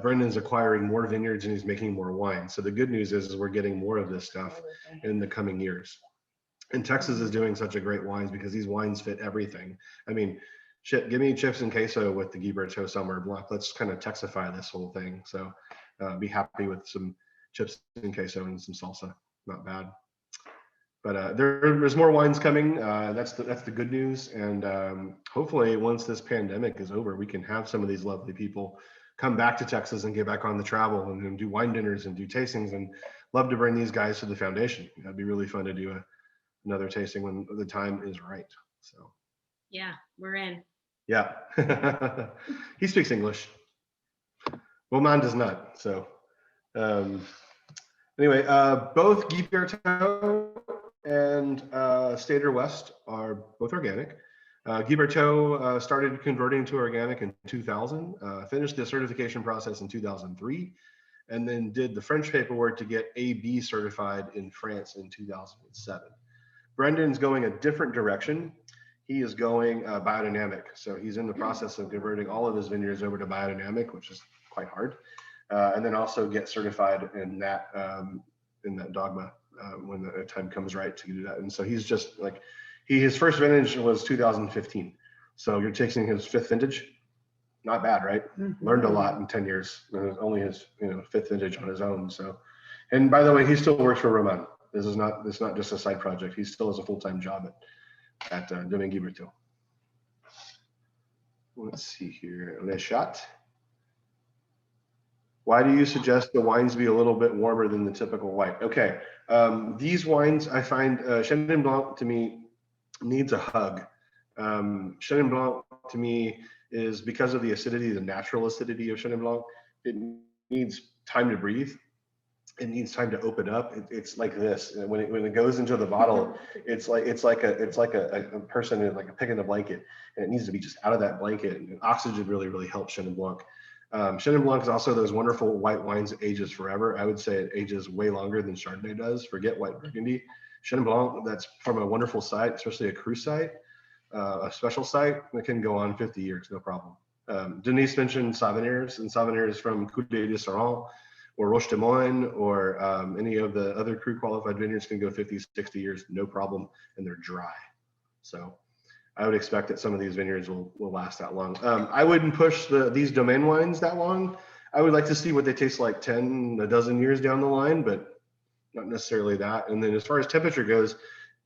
Brendan's acquiring more vineyards and he's making more wine. So the good news is we're getting more of this stuff in the coming years. And Texas is doing such a great wines because these wines fit everything. I mean, shit, give me chips and queso with the Guy Berthaud Saumur Blanc. Let's kind of Texify this whole thing. So be happy with some chips and queso and some salsa. Not bad. But there's more wines coming. That's the good news. And hopefully once this pandemic is over, we can have some of these lovely people come back to Texas and get back on the travel and do wine dinners and do tastings. And love to bring these guys to the foundation. That'd be really fun to do another tasting when the time is right. So Yeah, we're in. yeah. He speaks English. Romain does not. So anyway, both Guy Berthaud and Stater West are both organic. Guy Berthaud started converting to organic in 2000, finished the certification process in 2003, and then did the French paperwork to get AB certified in France in 2007. Brendan's going a different direction. he is going biodynamic. So he's in the process of converting all of his vineyards over to biodynamic, which is quite hard. And then also get certified in that dogma when the time comes right to do that. And so he's just like, his first vintage was 2015. So you're taking his 5th vintage. Not bad, right? Learned a lot in 10 years. Only his 5th vintage on his own. So, and by the way, he still works for Roman. This is not just a side project. He still has a full-time job at Domaine Guiberteau. Let's see here. Les Chat. Why do you suggest the wines be a little bit warmer than the typical white? Okay, these wines, I find Chenin Blanc to me needs a hug. Chenin Blanc to me is, because of the acidity, the natural acidity of Chenin Blanc, it needs time to breathe. It needs time to open up. It's like this. And when it goes into the bottle, it's like a person in like a pig in a blanket, and it needs to be just out of that blanket. And oxygen really helps Chenin Blanc. Chenin Blanc is also those wonderful white wines that ages forever. I would say it ages way longer than Chardonnay does. Forget white Burgundy. Chenin Blanc, that's from a wonderful site, especially a cru site, a special site, that can go on 50 years, no problem. Denise mentioned Savenniers, and Savenniers from Côte de Saran or Roche de Moine or any of the other cru qualified vineyards can go 50, 60 years, no problem, and they're dry. So I would expect that some of these vineyards will last that long. I wouldn't push these Domaine wines that long. I would like to see what they taste like 10, a dozen years down the line, but not necessarily that. And then as far as temperature goes,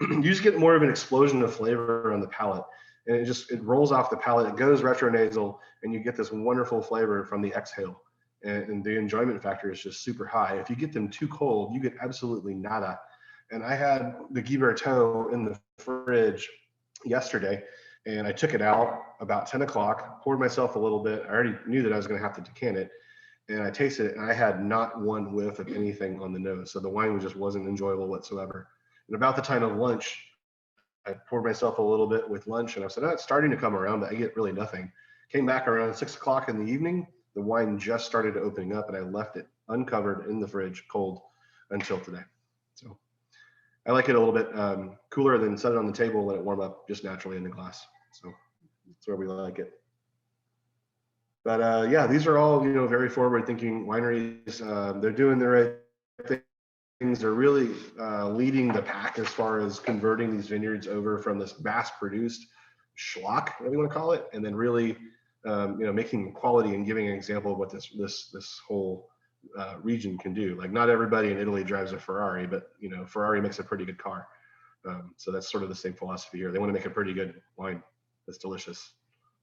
you just get more of an explosion of flavor on the palate. And it rolls off the palate, it goes retronasal, and you get this wonderful flavor from the exhale. And the enjoyment factor is just super high. If you get them too cold, you get absolutely nada. And I had the Guiberteau in the fridge yesterday, and I took it out about 10 o'clock, poured myself a little bit. I already knew that I was going to have to decant it, and I tasted it, and I had not one whiff of anything on the nose. So the wine just wasn't enjoyable whatsoever. And about the time of lunch, I poured myself a little bit with lunch, and I said, oh, it's starting to come around, but I get really nothing. Came back around 6 o'clock in the evening, the wine just started opening up, and I left it uncovered in the fridge, cold, until today. So I like it a little bit cooler, than set it on the table, let it warm up just naturally in the glass. So that's where we like it. But yeah, these are all, very forward-thinking wineries. They're doing the right things. They're really leading the pack as far as converting these vineyards over from this mass-produced schlock, whatever you want to call it, and then really, making quality and giving an example of what this whole region can do. Like, not everybody in Italy drives a Ferrari, but Ferrari makes a pretty good car. So that's sort of the same philosophy here. They want to make a pretty good wine that's delicious.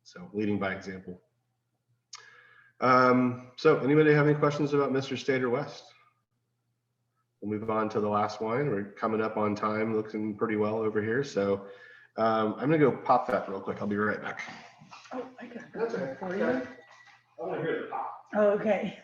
So leading by example. So anybody have any questions about Mr. Stater West? We'll move on to the last wine. We're coming up on time, looking pretty well over here. So I'm gonna go pop that real quick. I'll be right back. Oh, I got That's okay. for you. I want to hear the pop. Oh, okay.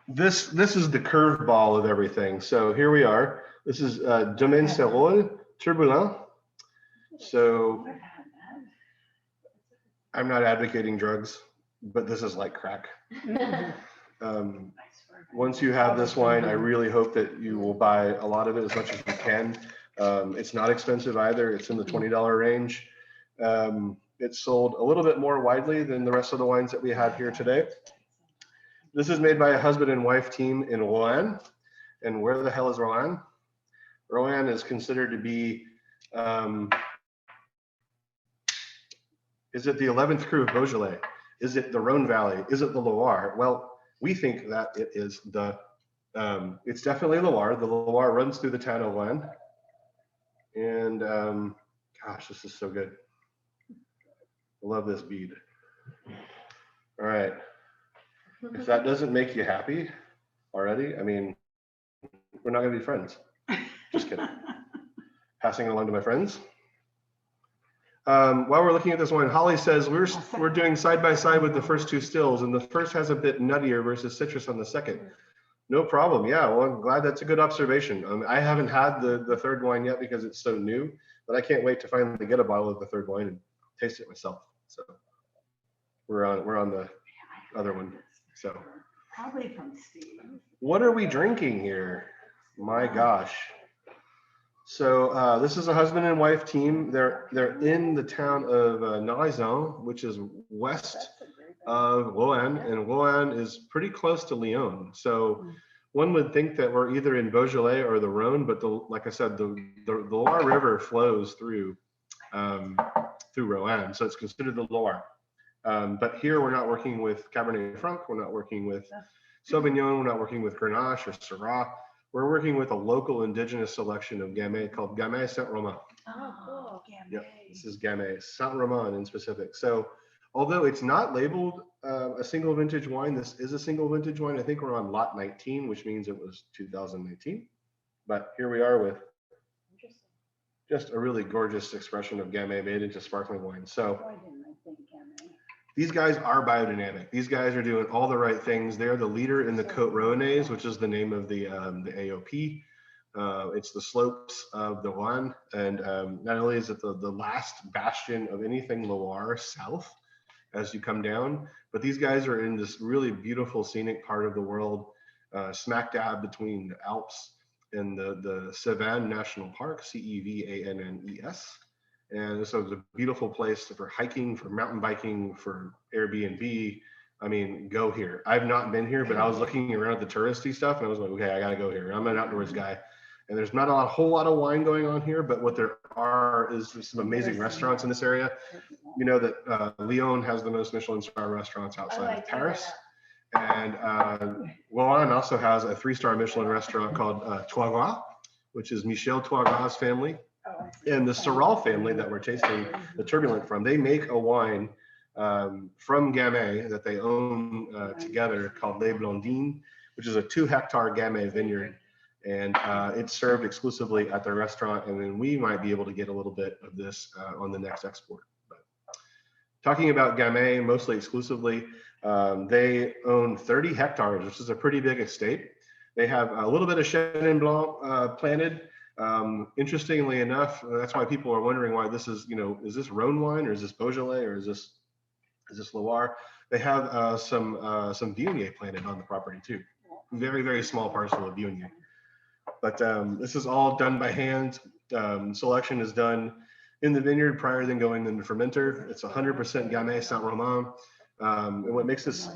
This is the curveball of everything. So here we are. This is Domaine Serol Turbulent. So I'm not advocating drugs, but this is like crack. Once you have this wine, I really hope that you will buy a lot of it, as much as you can. It's not expensive either. It's in the $20 range. It's sold a little bit more widely than the rest of the wines that we have here today. This is made by a husband and wife team in Rouen. And where the hell is Rouen? Rouen is considered to be, is it the 11th cru of Beaujolais? Is it the Rhone Valley? Is it the Loire? Well, we think that it is it's definitely Loire. The Loire runs through the town of Rouen. And gosh, this is so good. I love this bead. All right. If that doesn't make you happy already, I mean, we're not gonna be friends. Just kidding. Passing it along to my friends. While we're looking at this one, Holly says we're doing side by side with the first two stills, and the first has a bit nuttier versus citrus on the second. No problem. Yeah, well, I'm glad. That's a good observation. I haven't had the third wine yet because it's so new, but I can't wait to finally get a bottle of the third wine and taste it myself. So we're on the other one. So Probably from Steve. What are we drinking here? My gosh. So this is a husband and wife team. They're in the town of Noison, which is west of Loire, and Loire is pretty close to Lyon. So one would think that we're either in Beaujolais or the Rhone, but like I said, the Loire River flows through Roanne, so it's considered the Loire. But here we're not working with Cabernet Franc, we're not working with Sauvignon, we're not working with Grenache or Syrah. We're working with a local indigenous selection of Gamay called Gamay Saint-Romain. Oh, cool. Yep, this is Gamay Saint-Romain in specific. So although it's not labeled a single vintage wine, this is a single vintage wine. I think we're on lot 19, which means it was 2019. But here we are with just a really gorgeous expression of Gamay made into sparkling wine. So Why didn't I think Gamay? these guys are biodynamic. These guys are doing all the right things. They're the leader in the Côte Rouennaise, which is the name of the AOP. It's the slopes of the Rhone, and not only is it the last bastion of anything Loire south as you come down, but these guys are in this really beautiful scenic part of the world, smack dab between the Alps and the Cevennes National Park, Cevannes. And so it's a beautiful place for hiking, for mountain biking, for Airbnb. I mean, go here. I've not been here, but I was looking around at the touristy stuff and I was like, okay, I got to go here. I'm an outdoors guy. And there's not a whole lot of wine going on here, but what there are is some amazing restaurants in this area. You know that Lyon has the most Michelin star restaurants outside of Paris. And Loire also has a 3-star Michelin restaurant called Trois Gras, which is Michel Trois Gras' family. And the Syrah family that we're tasting the Turbulent from, they make a wine from Gamay that they own together called Les Blondines, which is a 2-hectare Gamay vineyard. And it's served exclusively at their restaurant. And then we might be able to get a little bit of this on the next export. But talking about Gamay, mostly exclusively, they own 30 hectares, which is a pretty big estate. They have a little bit of Chenin Blanc planted. Interestingly enough, that's why people are wondering why this is, is this Rhone wine or is this Beaujolais or is this Loire? They have some Viognier planted on the property too. Very, very small parcel of Viognier. But this is all done by hand. Selection is done in the vineyard prior than going in the fermenter. It's 100% Gamay Saint-Romain. And what makes this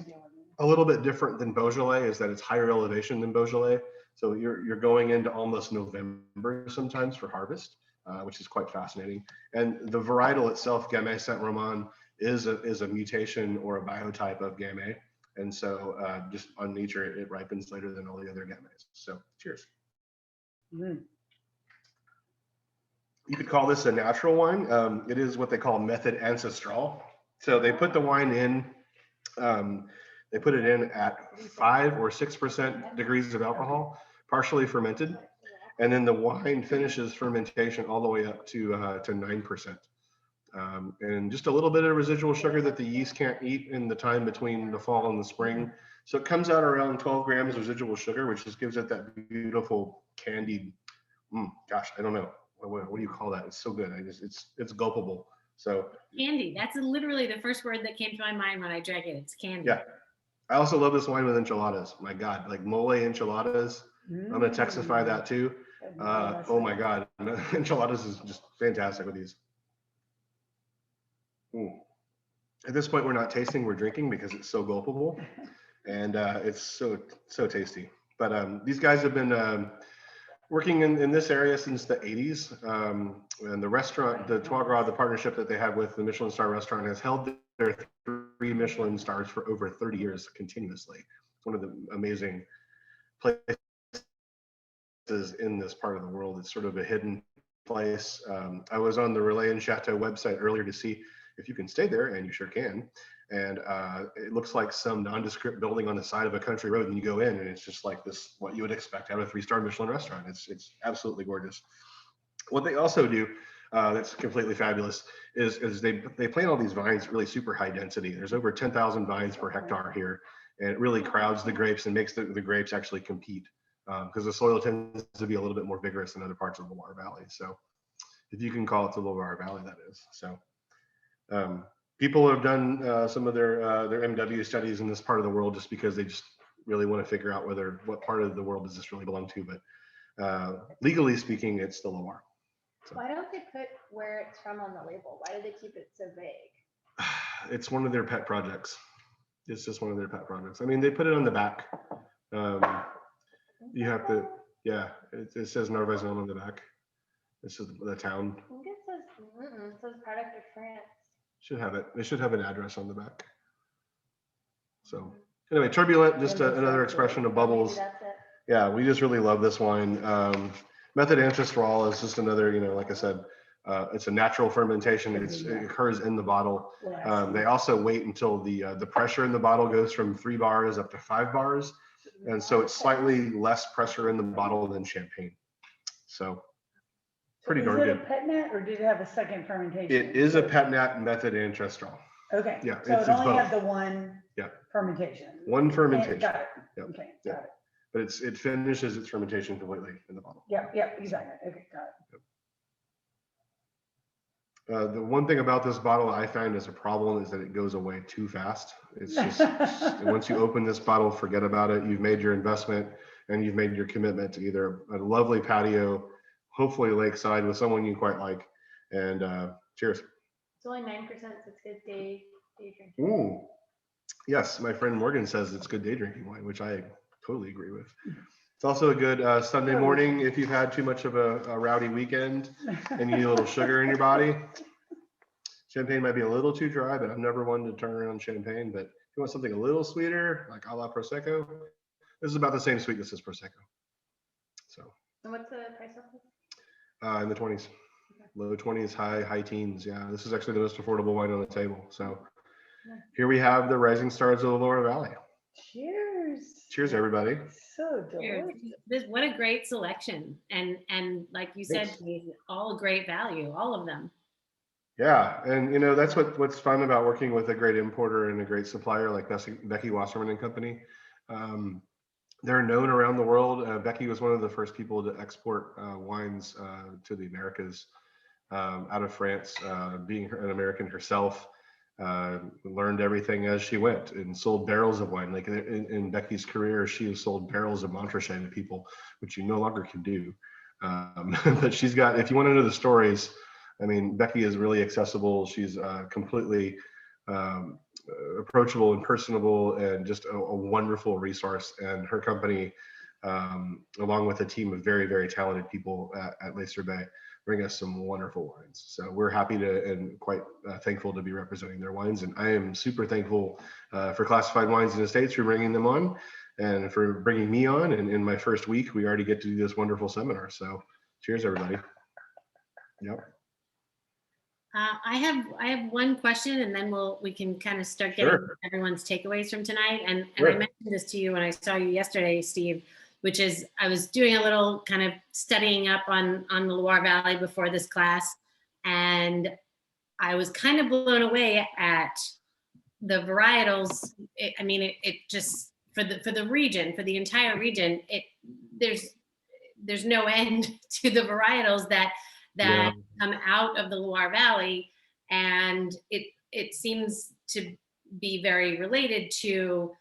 a little bit different than Beaujolais is that it's higher elevation than Beaujolais. So you're going into almost November sometimes for harvest, which is quite fascinating. And the varietal itself, Gamay Saint-Romain, is a mutation or a biotype of Gamay. And so just on nature, it ripens later than all the other Gamays. So cheers. Mm. You could call this a natural wine. It is what they call method ancestral. So they put the wine in, they put it in at 5 or 6% degrees of alcohol, partially fermented. And then the wine finishes fermentation all the way up to 9%. And just a little bit of residual sugar that the yeast can't eat in the time between the fall and the spring. So it comes out around 12 grams residual sugar, which just gives it that beautiful candied, gosh, I don't know. What do you call that? It's so good. It's gulpable. So Candy. That's literally the first word that came to my mind when I drank it. It's candy. yeah. I also love this wine with enchiladas. My God, like mole enchiladas. I'm gonna Texify that too. Oh my God, enchiladas is just fantastic with these. At this point, we're not tasting, we're drinking because it's so gulpable, and it's so tasty. But these guys have been working in this area since the 80s, and the restaurant, the Trois Gras, the partnership that they have with the Michelin star restaurant, has held their 3 Michelin stars for over 30 years continuously. It's one of the amazing places in this part of the world. It's sort of a hidden place. I was on the Relais and Chateau website earlier to see if you can stay there, and you sure can. And it looks like some nondescript building on the side of a country road, and you go in and it's just like this, what you would expect out of a 3-star Michelin restaurant. It's absolutely gorgeous. What they also do that's completely fabulous is they plant all these vines really super high density. There's over 10,000 vines per hectare here, and it really crowds the grapes and makes the grapes actually compete because the soil tends to be a little bit more vigorous than other parts of the Loire Valley. So if you can call it the Loire Valley, that is. So people have done some of their MW studies in this part of the world just because they just really want to figure out what part of the world does this really belong to, but legally speaking, it's the Loire. So. Why don't they put where it's from on the label? Why do they keep it so vague? It's one of their pet projects. It's just one of their pet projects. I mean, they put it on the back. You have to, yeah, it says Narvaison on the back. This is the town. I think it says product of France. Should have it. They should have an address on the back. So anyway, turbulent, just another expression of bubbles. Maybe that's it. Yeah, we just really love this wine. Method ancestral is just another, like I said, it's a natural fermentation. It occurs in the bottle. They also wait until the pressure in the bottle goes from 3 bars up to 5 bars. And so it's slightly less pressure in the bottle than champagne. So pretty darn good. Is it a pet nat or did it have a second fermentation? It is a pet nat method ancestral. Okay. Yeah, So it's it only both. had the one fermentation. One fermentation. Got it. Yep. Okay, Yep. got it. But it finishes its fermentation completely in the bottle. Yep, exactly. Okay, got it. The one thing about this bottle I find as a problem is that it goes away too fast. It's just, once you open this bottle, forget about it. You've made your investment and you've made your commitment to either a lovely patio, hopefully lakeside with someone you quite like. And cheers. It's only 9%, so it's good day drinking. Ooh. Yes, my friend Morgan says it's good day drinking wine, which I totally agree with. It's also a good Sunday morning if you've had too much of a rowdy weekend and you need a little sugar in your body. Champagne might be a little too dry, but I'm never one to turn around champagne. But if you want something a little sweeter, like a la Prosecco, this is about the same sweetness as Prosecco. So. And what's the price of this? In the 20s, low 20s, high teens. Yeah, this is actually the most affordable wine on the table. So here we have the rising stars of the Loire Valley. Cheers. Cheers, everybody. So delicious. What a great selection. And like you said, all great value, all of them. Yeah, and that's what's fun about working with a great importer and a great supplier like Becky Wasserman and Company. They're known around the world. Becky was one of the first people to export wines to the Americas out of France. Being an American herself, learned everything as she went and sold barrels of wine. Like in Becky's career, she has sold barrels of Montrachet to people, which you no longer can do. But she's got, if you want to know the stories, I mean, Becky is really accessible. She's completely approachable and personable and just a wonderful resource. And her company, along with a team of very, very talented people at Les Sorbets, bring us some wonderful wines. So we're happy to and quite thankful to be representing their wines. And I am super thankful for Classified Wines and Estates for bringing them on and for bringing me on. And in my first week, we already get to do this wonderful seminar. So cheers, everybody. Yep. I have one question, and then we can kind of start getting everyone's takeaways from tonight. And I mentioned this to you when I saw you yesterday, Steve, which is I was doing a little kind of studying up on the Loire Valley before this class, and I was kind of blown away at the varietals. It just for the region, for the entire region, there's no end to the varietals that come out of the Loire Valley, and it seems to be very related to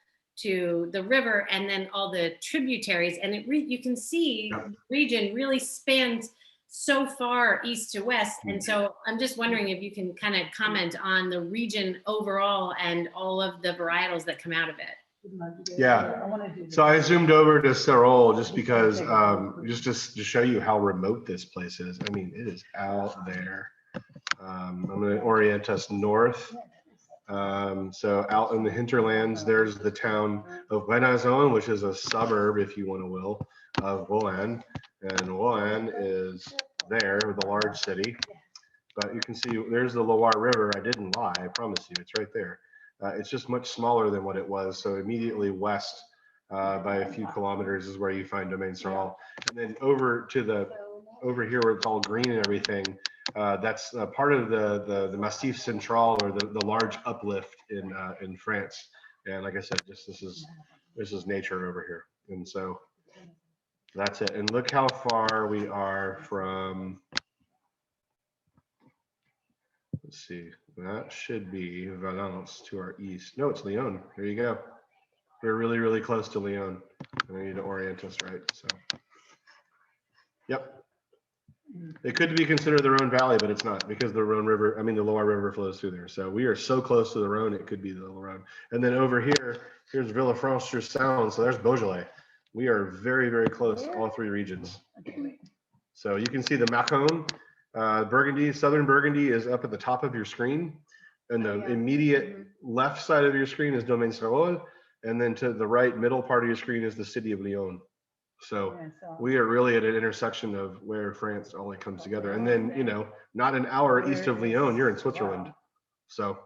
the river and then all the tributaries, and you can see the region really spans so far east to west. And so I'm just wondering if you can kind of comment on the region overall and all of the varietals that come out of it. Yeah, so I zoomed over to Serol just because, just to show you how remote this place is. I mean, it is out there. I'm going to orient us north. So out in the hinterlands, there's the town of Renaison, which is a suburb, if you want to will, of Rouen. And Rouen is there, the large city. But you can see there's the Loire River. I didn't lie, I promise you, it's right there. It's just much smaller than what it was. So immediately west by a few kilometers is where you find Domaine Serol. And then over here where it's all green and everything, that's part of the Massif Central, or the large uplift in France. And like I said, just this is nature over here. And so that's it. And look how far we are from, let's see, that should be Valence to our east. No, it's Lyon. There you go. We're really, really close to Lyon. And I need to orient us right. So, yep. It could be considered the Rhone Valley, but it's not because the the Loire River flows through there. So we are so close to the Rhone, it could be the Rhone. And then over here, here's Villefranche-sur-Saône. So there's Beaujolais. We are very, very close, all three regions. So you can see the Macon, Burgundy, Southern Burgundy is up at the top of your screen. And the immediate left side of your screen is Domaine Sarol. And then to the right middle part of your screen is the city of Lyon. So we are really at an intersection of where France all comes together. And then, you know, not an hour east of Lyon, you're in Switzerland. So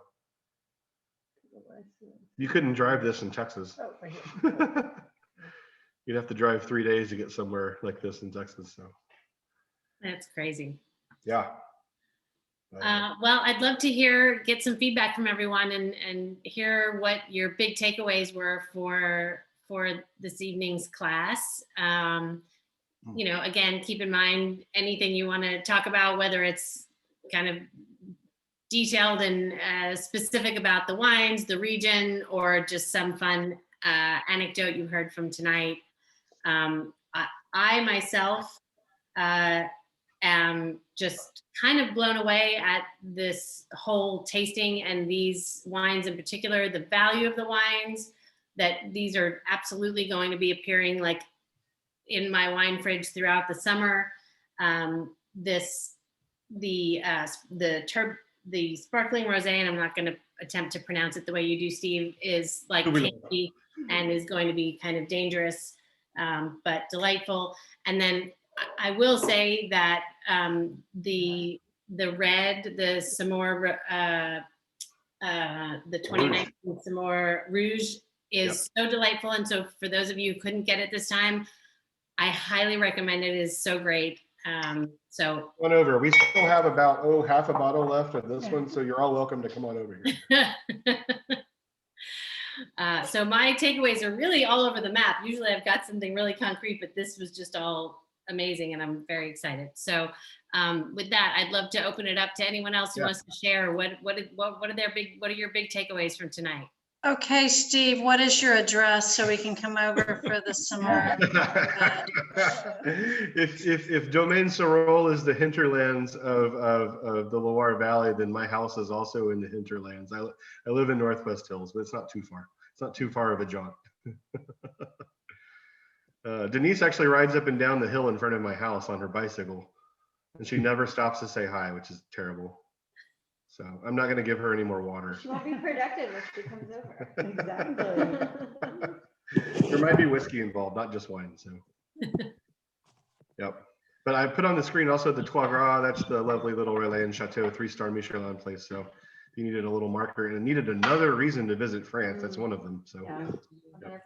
you couldn't drive this in Texas. You'd have to drive 3 days to get somewhere like this in Texas. So That's crazy. yeah. Well, I'd love to get some feedback from everyone and hear what your big takeaways were for this evening's class. You know, again, keep in mind anything you want to talk about, whether it's kind of detailed and specific about the wines, the region, or just some fun anecdote you heard from tonight. I myself am just kind of blown away at this whole tasting and these wines in particular, the value of the wines, that these are absolutely going to be appearing like in my wine fridge throughout the summer. The sparkling rosé, and I'm not going to attempt to pronounce it the way you do, Steve, is like candy and is going to be kind of dangerous, but delightful. And then I will say that the red, the Samor, the 2019 Samor Rouge is so delightful. And so for those of you who couldn't get it this time, I highly recommend it. It is so great. So come on over. We still have about half a bottle left of this one, so you're all welcome to come on over here. So my takeaways are really all over the map. Usually I've got something really concrete, but this was just all amazing, and I'm very excited. So with that, I'd love to open it up to anyone else who wants to share what are your big takeaways from tonight? Okay, Steve, what is your address so we can come over for the summer? If Domaine Sarol is the hinterlands of the Loire Valley, then my house is also in the hinterlands. I live in Northwest Hills, but it's not too far. It's not too far of a jaunt. Denise actually rides up and down the hill in front of my house on her bicycle, and she never stops to say hi, which is terrible. So I'm not going to give her any more water. She won't be productive if she comes over. Exactly. There might be whiskey involved, not just wine. So, yep. But I put on the screen also the Trois Gras. That's the lovely little Relais and Chateau 3-star Michelin place. So if you needed a little marker and needed another reason to visit France, that's one of them. So. Yeah, 100%.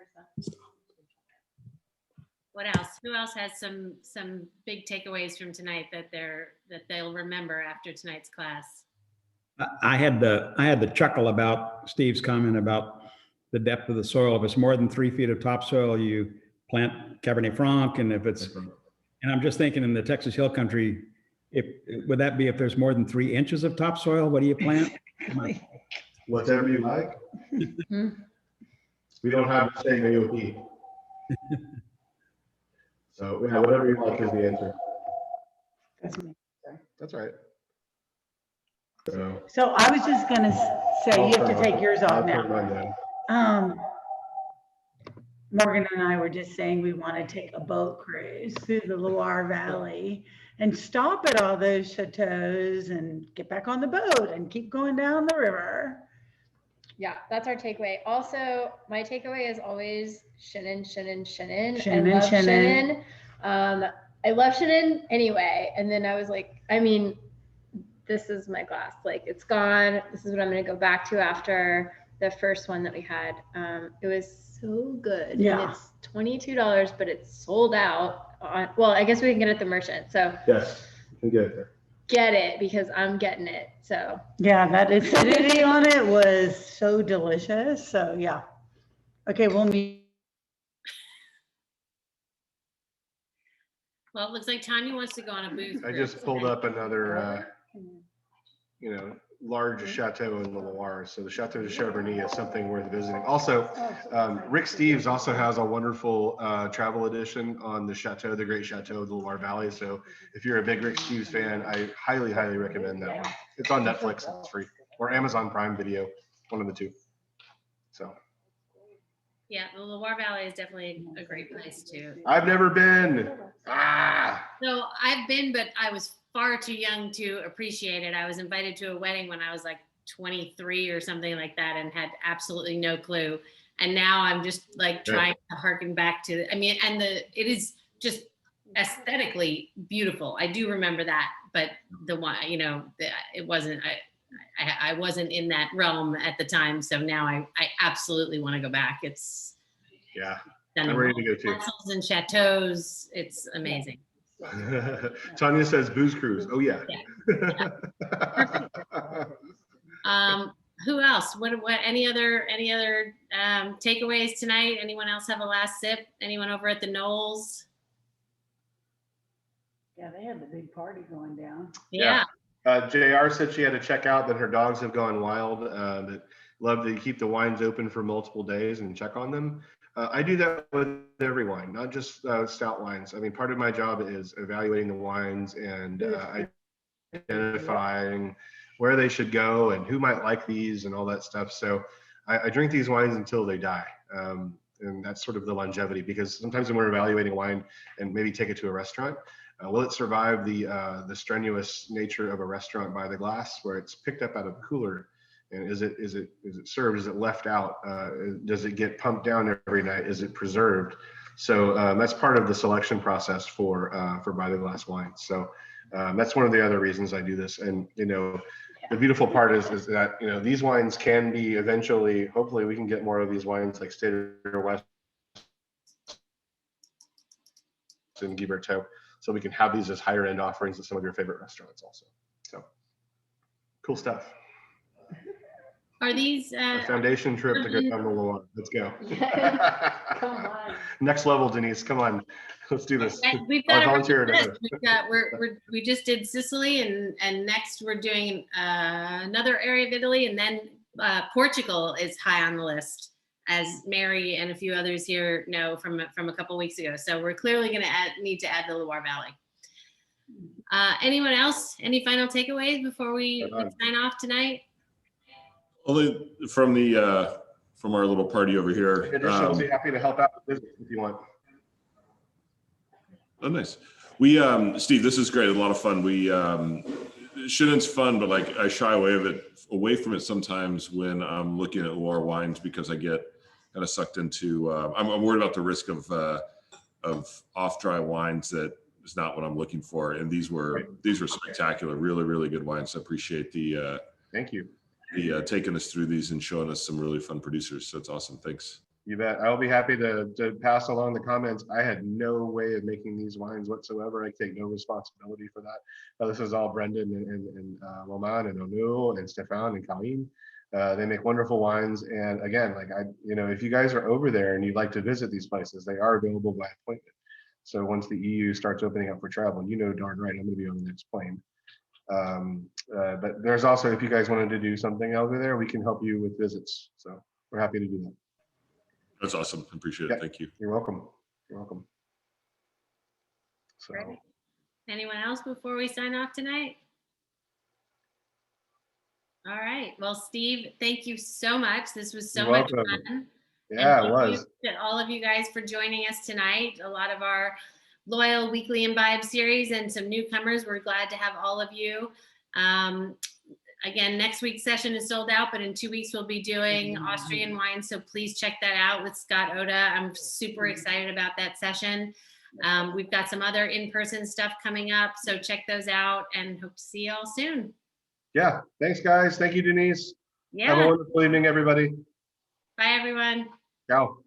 What else? Who else has some big takeaways from tonight that they'll remember after tonight's class? I had the chuckle about Steve's comment about the depth of the soil. If it's more than 3 feet of topsoil, you plant Cabernet Franc, and if it's, and I'm just thinking in the Texas Hill Country, would that be if there's more than 3 inches of topsoil? What do you plant? Whatever you like. We don't have to say AOP. So yeah, whatever you like is the answer. That's right. So I was just gonna say, you have to take yours off now. Morgan and I were just saying we want to take a boat cruise through the Loire Valley and stop at all those chateaus and get back on the boat and keep going down the river. Yeah, that's our takeaway. Also, my takeaway is always Chenin. I love Chenin anyway. And then I was like, I mean, this is my glass. Like, it's gone. This is what I'm going to go back to after the first one that we had. It was so good. Yeah. And it's $22, but it's sold out. Well, I guess we can get it at the merchant. So Yes, you can get it there. Get it, because I'm getting it. So yeah, that acidity on it was so delicious. So yeah. Okay, we'll meet. Well, it looks like Tanya wants to go on a booth. I just pulled up another, large chateau in the Loire. So the Chateau de Chaverny is something worth visiting. Also, Rick Steves also has a wonderful travel edition on the Chateau, the Great Chateau of the Loire Valley. So if you're a big Rick Steves fan, I highly, highly recommend that one. It's on Netflix, it's free, or Amazon Prime Video, one of the two. So. Yeah, the Loire Valley is definitely a great place too. I've never been. Ah. So I've been, but I was far too young to appreciate it. I was invited to a wedding when I was like 23 or something like that and had absolutely no clue. And now I'm just like trying to harken back to, I mean, and it is just aesthetically beautiful. I do remember that, but the one, you know, it wasn't, I wasn't in that realm at the time. So now I absolutely want to go back. It's I'm ready to go too. Castles and chateaus. It's amazing. Tanya says booze cruise. Oh yeah. Who else? What any other takeaways tonight? Anyone else have a last sip? Anyone over at the Knolls? Yeah, they had the big party going down. Yeah. JR said she had to check out, that her dogs have gone wild, that love to keep the wines open for multiple days and check on them. I do that with every wine, not just stout wines. I mean, part of my job is evaluating the wines and identifying where they should go and who might like these and all that stuff. So I drink these wines until they die. And that's sort of the longevity, because sometimes when we're evaluating wine and maybe take it to a restaurant, will it survive the strenuous nature of a restaurant by the glass, where it's picked up out of a cooler? And is it served? Is it left out? Does it get pumped down every night? Is it preserved? So that's part of the selection process for by the glass wine. So that's one of the other reasons I do this. And you know, the beautiful part is that, you know, these wines can be eventually, hopefully we can get more of these wines like State or West and Guy Berthaud, so we can have these as higher end offerings at some of your favorite restaurants also. So cool stuff. Are these a foundation trip to go down the Loire? Let's go. Come on. Next level, Denise. Come on, let's do this. We've got I'll volunteer we just did Sicily, and next we're doing another area of Italy, and then Portugal is high on the list, as Mary and a few others here know from a couple weeks ago. So we're clearly going to need to add the Loire Valley. Anyone else? Any final takeaways before we sign off tonight? Only from our little party over here. I'll be happy to help out with business if you want. Oh, nice. We, Steve, this is great. A lot of fun. We, Chenin's fun, but like I shy away from it sometimes when I'm looking at Loire wines, because I get kind of sucked into. I'm worried about the risk of off dry wines that is not what I'm looking for. And these were spectacular, really, really good wines. So I appreciate the. Thank you. Taking us through these and showing us some really fun producers. So it's awesome. Thanks. You bet. I'll be happy to pass along the comments. I had no way of making these wines whatsoever. I take no responsibility for that. This is all Brendan and Roman and Onu and Stefan and Colleen. They make wonderful wines. And again, like if you guys are over there and you'd like to visit these places, they are available by appointment. So once the EU starts opening up for travel, you know darn right I'm going to be on the next plane. But there's also, if you guys wanted to do something over there, we can help you with visits. So we're happy to do that. That's awesome. I appreciate it. Thank you. You're welcome. You're welcome. So. Great. Anyone else before we sign off tonight? All right. Well, Steve, thank you so much. This was so much fun. Yeah, it was. To all of you guys for joining us tonight. A lot of our loyal weekly imbibe series and some newcomers. We're glad to have all of you. Again, next week's session is sold out, but in 2 weeks we'll be doing Austrian wine. So please check that out with Scott Oda. I'm super excited about that session. We've got some other in-person stuff coming up, so check those out and hope to see you all soon. Yeah, thanks guys. Thank you, Denise. Yeah. Have a wonderful evening, everybody. Bye, everyone. Ciao.